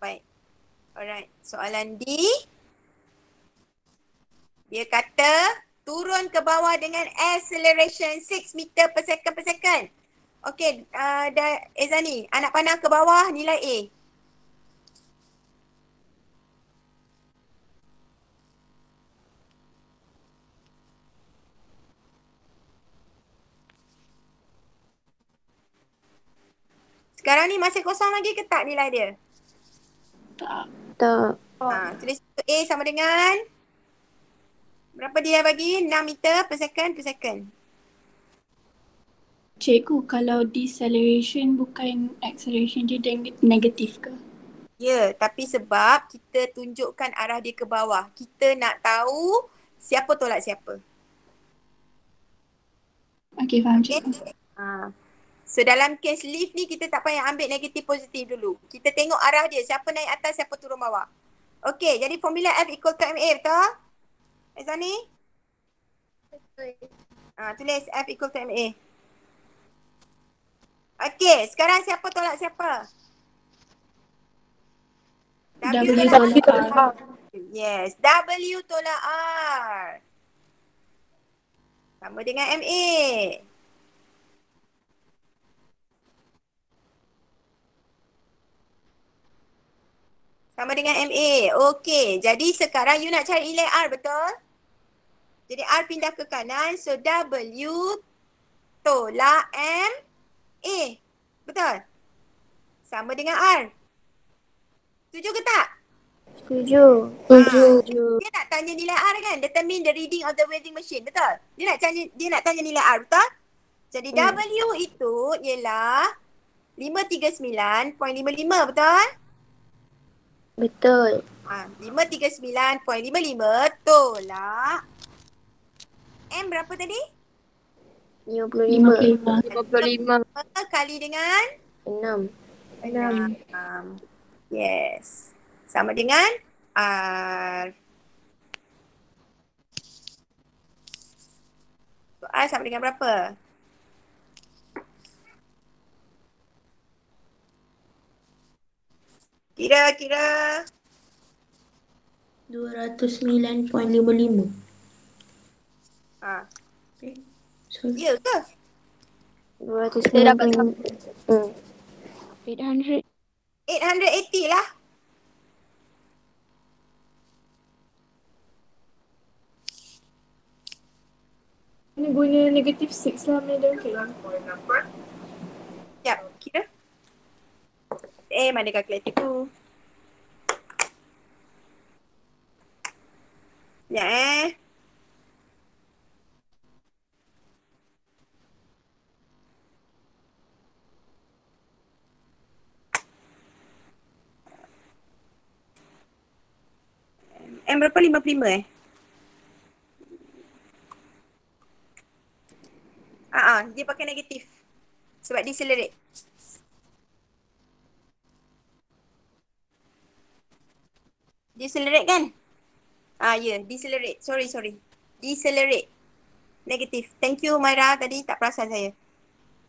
Baik. Alright. Soalan D. Dia kata turun ke bawah dengan acceleration 6 meter per second. Okay. Ezani, anak panah ke bawah nilai A. Sekarang ni masih kosong lagi ke tak nilai dia? Tak. Tulis A sama dengan berapa dia bagi? 6 meter per second. Cikgu, kalau deceleration bukan acceleration, dia negatif ke? Ya, tapi sebab kita tunjukkan arah dia ke bawah. Kita nak tahu siapa tolak siapa. Okey, faham cikgu. So dalam case lift ni kita tak payah ambil negatif positif dulu. Kita tengok arah dia. Siapa naik atas, siapa turun bawah. Okey, jadi formula F equal to MA, betul? Ezani? Betul. Tulis F equal to MA. Okey, sekarang siapa tolak siapa? W tolak R. Yes, W tolak R. Sama dengan MA. Sama dengan MA. Okey, jadi sekarang you nak cari nilai R, betul? Jadi R pindah ke kanan. So W tolak MA. Betul? Sama dengan R. Setuju ke tak? Setuju. Dia nak tanya nilai R kan? Determine the reading of the welding machine. Betul? Dia nak tanya nilai R. Betul? Jadi W itu ialah 539.55. Betul? Betul. 539.55 tolak M berapa tadi? 55. 55 kali dengan 6. Yes. Sama dengan R. So R sama dengan berapa? Kira-kira 209.55. Ya ke? 290. 800. 880 lah. Ini guna negatif 6 lah, madam. Sekejap, kira. Mana kalkulator tu? Sekejap M berapa? 55 dia pakai negatif. Sebab decelerate. Decelerate kan? Decelerate. Sorry. Decelerate. Negatif. Thank you Myra, tadi tak perasan saya.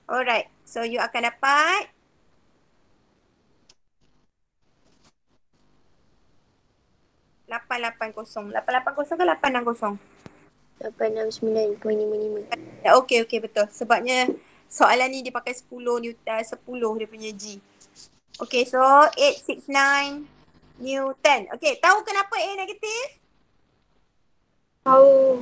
Alright. So you akan dapat 880. 880 ke 860? 869.55. Okey, betul. Sebabnya soalan ni dia pakai 10 dia punya G. Okey, so 869 Newton. Okey, tahu kenapa A negatif? Tahu.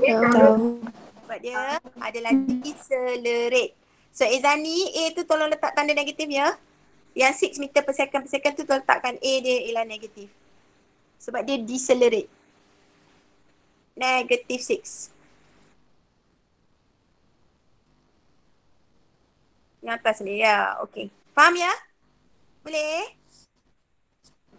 Sebab dia adalah decelerate. So Ezani, A tu tolong letak tanda negatif ya. Yang 6 meter per second tu tolong letakkan A dia ialah negatif. Sebab dia decelerate. Negative 6. Yang atas ni ya. Okey. Faham ya? Boleh?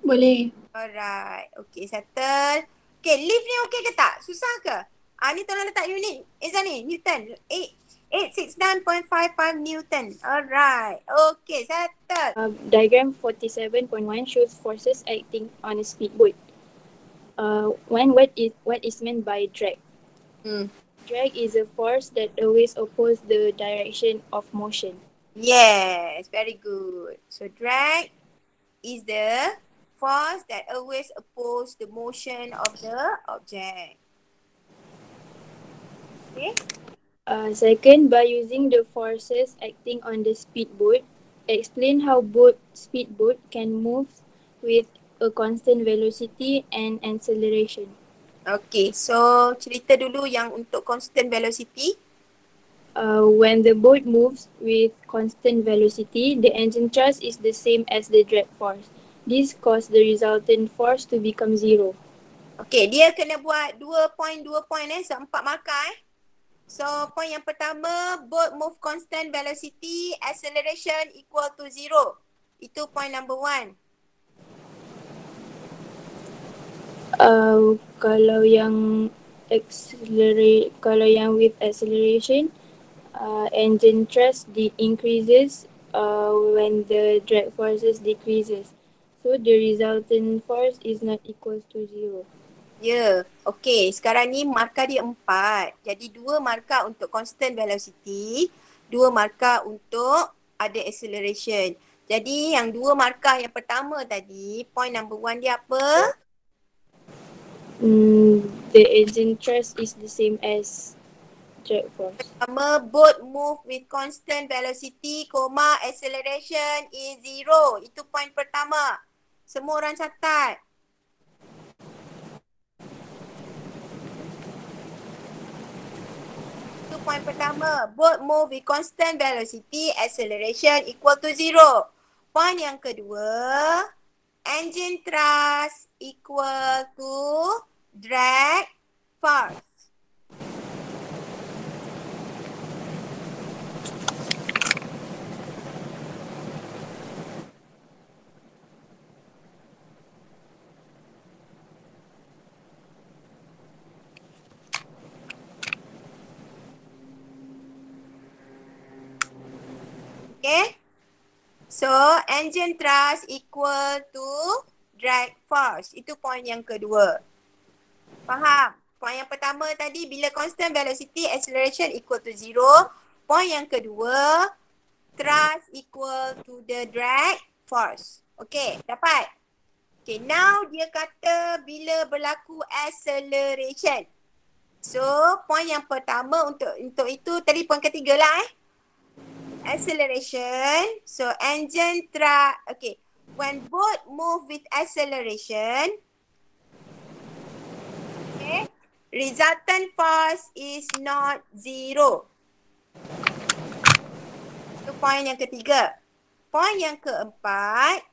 Boleh. Alright. Okey, settle. Okey, lift ni okey ke tak? Susah ke? Ni tolong letak unit. Ezani, Newton. 8 869.55 Newton. Alright. Okay, settle. Diagram 47.1 shows forces acting on a speedboat. What is meant by drag? Drag is a force that always opposes the direction of motion. Yes, very good. So drag is the force that always opposes the motion of the object. Okay. Second, by using the forces acting on the speedboat, explain how speedboat can move with a constant velocity and acceleration. Okay, so cerita dulu yang untuk constant velocity. When the boat moves with constant velocity, the engine thrust is the same as the drag force. This causes the resultant force to become zero. Okay, dia kena buat 2 point so 4 markah So point yang pertama, boat move constant velocity, acceleration equal to 0. Itu point number 1. Kalau yang with acceleration, engine thrust increases when the drag forces decreases. So the resultant force is not equal to 0. Ya, okey. Sekarang ni markah dia 4. Jadi 2 markah untuk constant velocity, 2 markah untuk ada acceleration. Jadi yang 2 markah yang pertama tadi, point number 1 dia apa? The engine thrust is the same as drag force. Pertama, boat move with constant velocity, acceleration is 0. Itu point pertama. Semua orang catat. Itu point pertama. Boat move with constant velocity, acceleration equal to 0. Point yang kedua, engine thrust equal to drag force. Okay. So, engine thrust equal to drag force. Itu point yang kedua. Faham? Point yang pertama tadi, bila constant velocity, acceleration equal to 0. Point yang kedua, thrust equal to the drag force. Okay, dapat? Okay, now dia kata bila berlaku acceleration. So, point yang pertama untuk itu, tadi point ketiga lah acceleration. So engine thrust, okay. When boat move with acceleration, okay, resultant force is not 0. Itu point yang ketiga. Point yang keempat,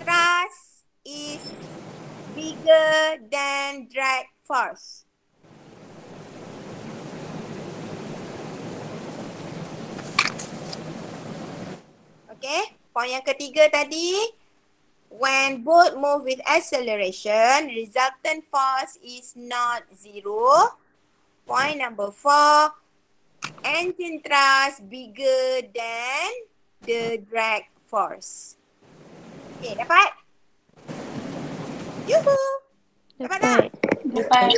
thrust is bigger than drag force. Okay, point yang ketiga tadi, when boat move with acceleration, resultant force is not 0. Point number 4, engine thrust bigger than the drag force. Okay, dapat? Yuhu! Dapat tak? Dapat.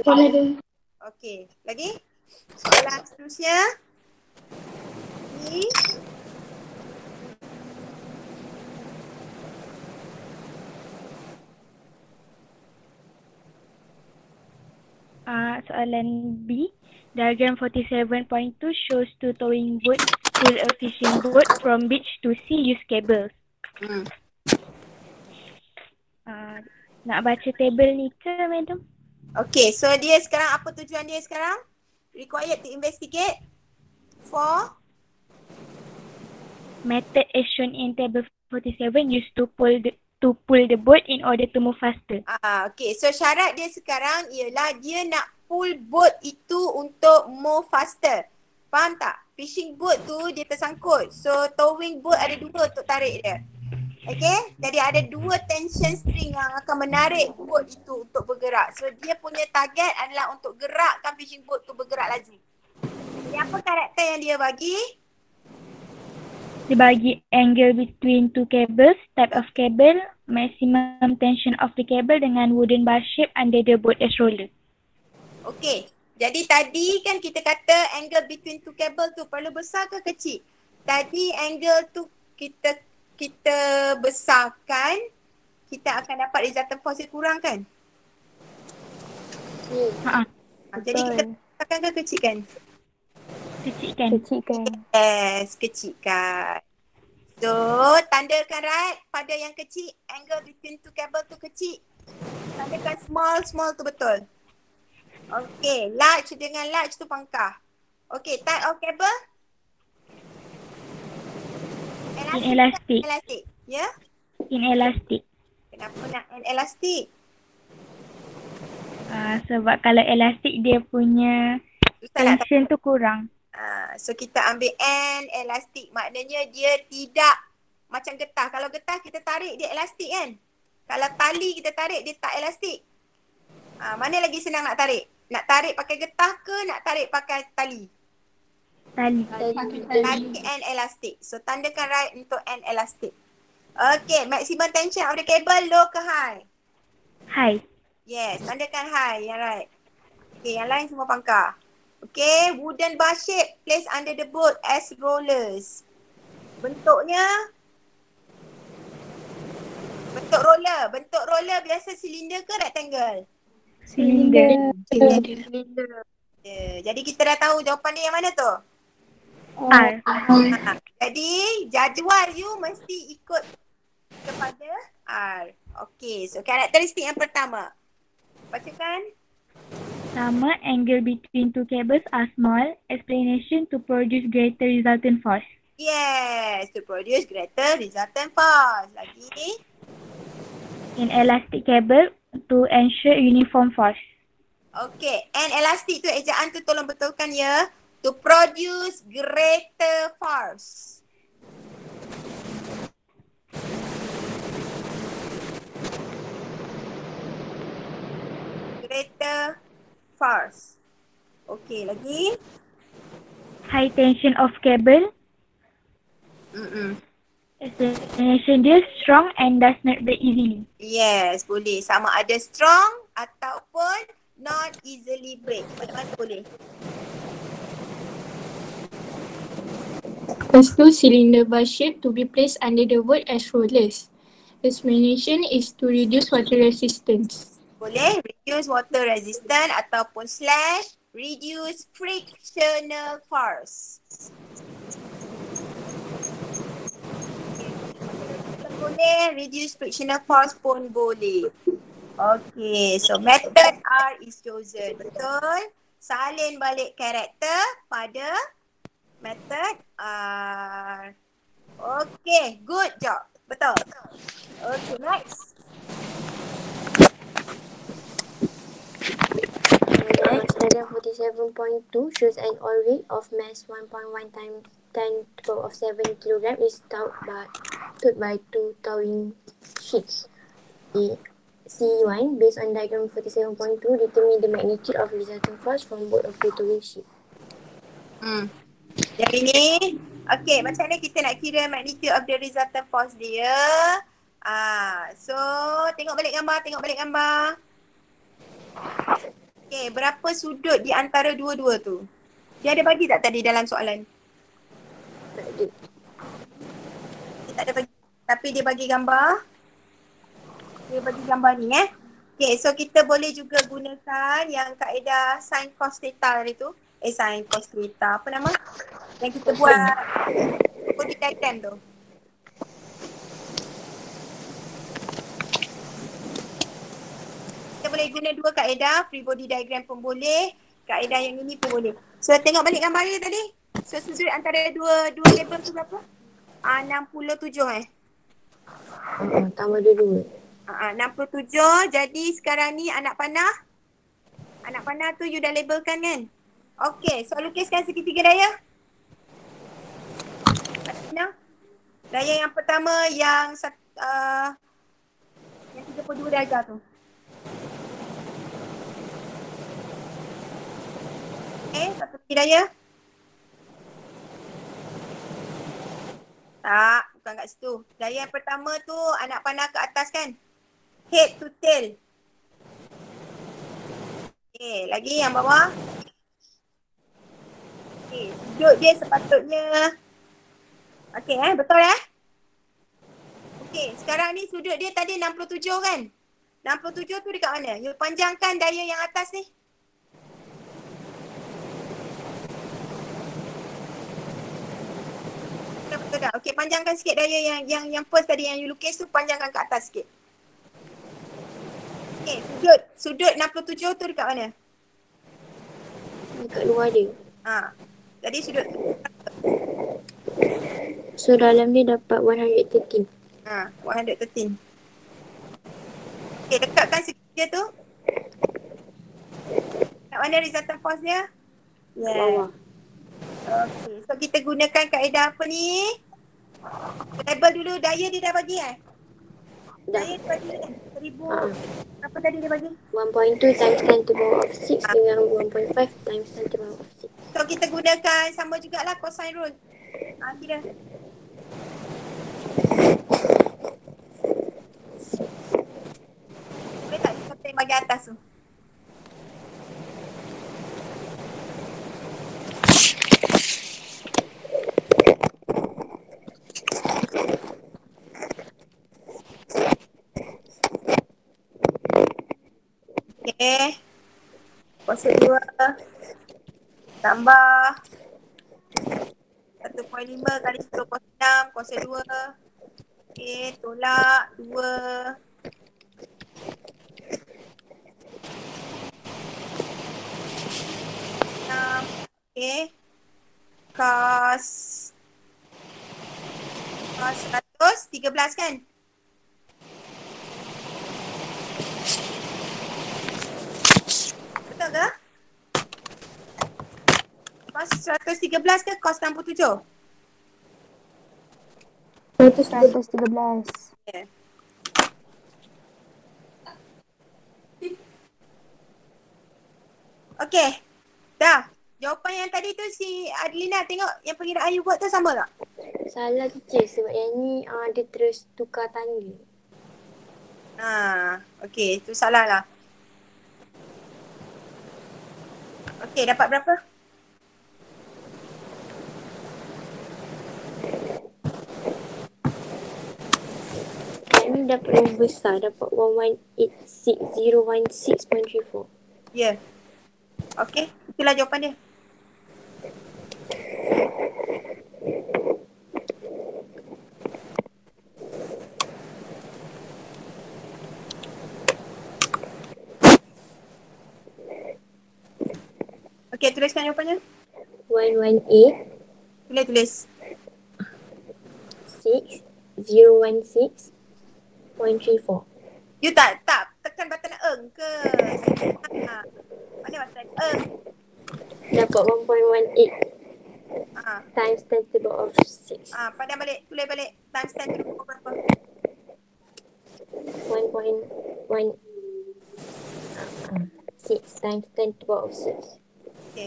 Okay, lagi? Soalan seterusnya. Ni. Soalan B, diagram 47.2 shows two towing boats pull a fishing boat from beach to sea use cables. Nak baca table ni ke, madam? Okay, so dia sekarang apa tujuan dia sekarang? Required to investigate for method as shown in table 47 used to pull the boat in order to move faster. Okay, so syarat dia sekarang ialah dia nak pull boat itu untuk move faster. Faham tak? Fishing boat tu dia tersangkut. So towing boat ada 2 untuk tarik dia. Okay, jadi ada 2 tension string yang akan menarik boat itu untuk bergerak. So dia punya target adalah untuk gerakkan fishing boat tu bergerak laju. Jadi apa karakter yang dia bagi? Dia bagi angle between two cables, type of cable, maximum tension of the cable dengan wooden bar shape under the boat as roller. Okey. Jadi tadi kan kita kata angle between two cable tu perlu besar ke kecil? Tadi angle tu kita besarkan, kita akan dapat resultant force yang kurang kan? Jadi kita besarkan ke kecilkan? Kecilkan. Yes, kecilkan. So, tandakan right pada yang kecil, angle between two cable tu kecil. Tandakan small tu betul. Okay, large dengan large tu pangkah. Okay, type of cable? Inelastic. Elastic, ya? Yeah? Inelastic. Kenapa nak elastic? Sebab kalau elastik dia punya tension tu kurang. So kita ambil N elastik, maknanya dia tidak macam getah. Kalau getah kita tarik dia elastik kan? Kalau tali kita tarik dia tak elastik. Mana lagi senang nak tarik? Nak tarik pakai getah ke nak tarik pakai tali? Tali. Tali and elastic. So tandakan right untuk N elastic. Okay, maximum tension of the cable low ke high? High. Yes, tandakan high yang right. Okay, yang lain semua pangkah. Okay, wooden bar shape placed under the boat as rollers. Bentuknya bentuk roller biasa silinder ke rectangle? Silinder. Jadi kita dah tahu jawapan dia yang mana tu? R. Jadi jadual you mesti ikut kepada R. Okay, so karakteristik yang pertama. Bacakan. Pertama, angle between two cables are small. Explanation to produce greater resultant force. Yes, to produce greater resultant force. Lagi. In elastic cable to ensure uniform force. Okay, and elastic tu ejaan tu tolong betulkan ya. To produce greater force. Greater force. Okay, lagi. High tension of cable. Explanation dia strong and does not break easily. Yes, boleh. Sama ada strong ataupun not easily break. Mana-mana boleh. Lepas tu, cylinder bar shape to be placed under the boat as rollers. Explanation is to reduce water resistance. Boleh reduce water resistance ataupun / reduce frictional force. Boleh reduce frictional force pun boleh. Okay, so method R is chosen. Betul. Salin balik karakter pada method R. Okay, good job. Betul. Okay, next. Next, diagram 47.2 shows an oil rig of mass 1.1 times 10 to the power of 7 kg is towed by two towing sheets. C1, based on diagram 47.2, determine the magnitude of resultant force from both of the towing sheet. Yang ini, okay, macam mana kita nak kira magnitude of the resultant force dia? So, tengok balik gambar. Okay, berapa sudut di antara dua-dua tu? Dia ada bagi tak tadi dalam soalan? Tak ada. Dia tak ada bagi, tapi dia bagi gambar. Dia bagi gambar ni Okay, so kita boleh juga gunakan yang kaedah sin cos theta tadi tu. Sin cos theta, apa nama? Yang kita buat body diagram tu. Kita boleh guna dua kaedah, free body diagram pun boleh, kaedah yang ini pun boleh. So tengok balik gambar dia tadi. So sudut antara dua label tu berapa? 67 Tambah dua. 67. Jadi sekarang ni anak panah tu you dah labelkan kan? Okay, so lukiskan segitiga daya. Daya yang pertama yang 32 darjah tu. Okay, satu lagi daya. Tak, bukan kat situ. Daya yang pertama tu anak panah ke atas kan? Head to tail. Okay, lagi yang bawah. Okay, sudut dia sepatutnya. Okay, betul Okay, sekarang ni sudut dia tadi 67 kan? 67 tu dekat mana? You panjangkan daya yang atas ni. Betul tak? Okay, panjangkan sikit daya yang first tadi yang you lukis tu, panjangkan ke atas sikit. Okay, sudut 67 tu dekat mana? Dekat luar dia. Jadi sudut. So dalam dia dapat 113. 113. Okay, dekatkan sikit dia tu. Kat mana resultant force dia? Bawah. Okay, so kita gunakan kaedah apa ni? Label dulu daya dia dah bagi Daya dia bagi kan? 1000. Apa tadi dia bagi? 1.2 times 10 to the power of 6 dengan 1.5 times 10 to the power of 6. So kita gunakan sama jugalah cosine rule. Kira. Boleh tak kita yang bagi atas tu? Okay. Kuasa 2 tambah 1.5 kali 10 kuasa 6 kuasa 2. Okay, tolak 2. Okay. Cos 113 kan? Betul ke? Cos 113 ke cos 67? 113. Yeah. Okay. Dah. Jawapan yang tadi tu si Adlina tengok yang perkiraan you buat tu sama tak? Salah teacher sebab yang ni dia terus tukar tanda. Okay. Tu salah lah. Okay, dapat berapa? Yang ni dapat yang besar, dapat 1186016.34. Ya. Okay, itulah jawapan dia. Okay, tuliskan jawapannya. 118. Tulis. 6016.34. You tak tekan button eng ke? Mana button eng? Dapat 1.18 times 10 to the power of 6. Pandang balik, tulis balik. Times 10 to the power berapa? 1.16 times 10 to the power of 6. Okay.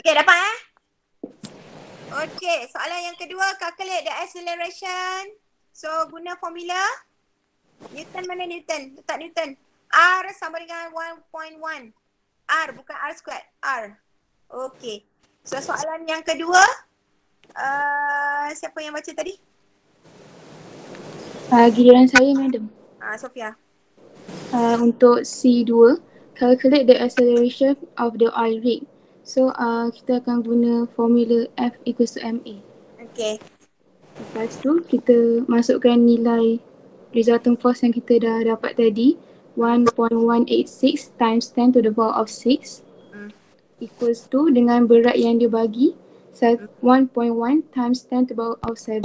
Okay, dapat Okay, soalan yang kedua, calculate the acceleration. So, guna formula. Newton mana Newton? Letak Newton. R sama dengan 1.1. R bukan R squared. R. Okay. So, soalan yang kedua. Siapa yang baca tadi? Giliran saya, madam. Sofia. Untuk C2, calculate the acceleration of the oil rig. So, kita akan guna formula F equals to ma. Okay. Lepas tu, kita masukkan nilai resultant force yang kita dah dapat tadi. 1.186 times 10 to the power of 6 equals to dengan berat yang dia bagi 1.1 times 10 to the power of 7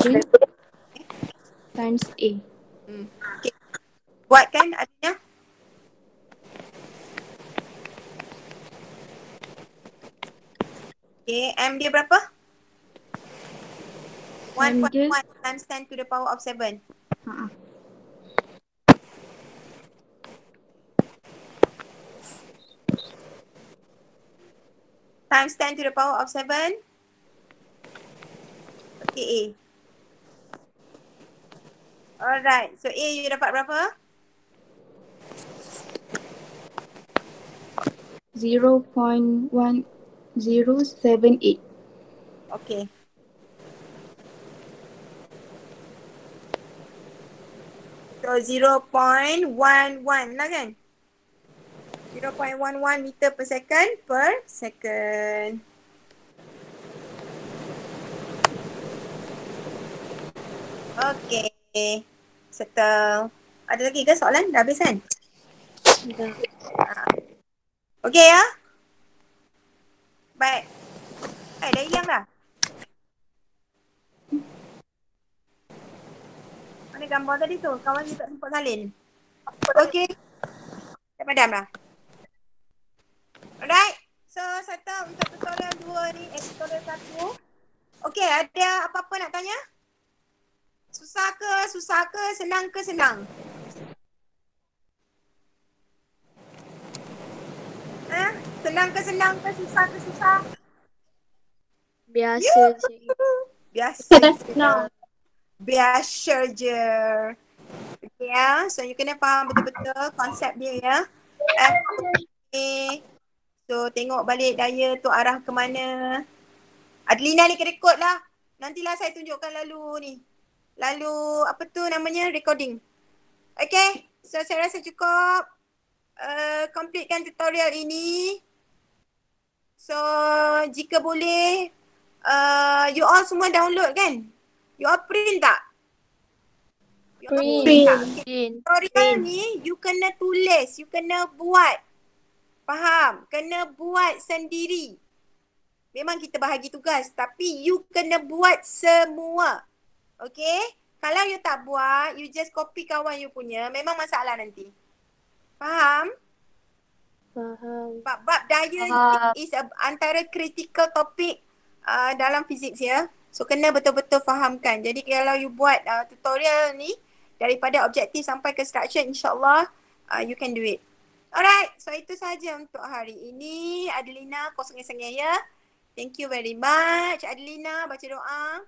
times A. Okay. Buatkan artinya. Okay, M dia berapa? 1.1 times 10 to the power of 7. times 10 to the power of 7. Okay, A. Alright, so A you dapat berapa? 0.1078. Okay. So 0.11 lah kan? 0.11 meter per second. Okay. Settle. Ada lagi ke soalan? Dah habis kan? Dah. Okay ya? Baik. Dah hilang dah. Mana gambar tadi tu? Kawan you tak sempat salin. Okay. Dah padam dah. Alright. So settle untuk tutorial 2 ni. Tutorial 1. Okay, ada apa-apa nak tanya? Susah ke? Senang ke senang? Senang ke senang ke? Susah ke susah? Biasa je. Biasa je. Biasa je. Okay ya. So you kena faham betul-betul konsep dia ya. Okay. So tengok balik daya tu arah ke mana. Adelina ni kena kod lah. Nantilah saya tunjukkan lalu apa tu namanya, recording. Okay. So saya rasa cukup. Completekan tutorial ini. So jika boleh, you all semua download kan? You all print tak? Print. Tutorial ni you kena tulis, you kena buat. Faham? Kena buat sendiri. Memang kita bahagi tugas tapi you kena buat semua. Okay? Kalau you tak buat, you just copy kawan you punya, memang masalah nanti. Faham? Faham. Bab daya is antara critical topic dalam fiziks ya. So kena betul-betul fahamkan. Jadi kalau you buat tutorial ni daripada objektif sampai ke structure, insyaAllah you can do it. Alright, so itu sahaja untuk hari ini. Adelina kosongnya ya. Thank you very much. Adelina baca doa.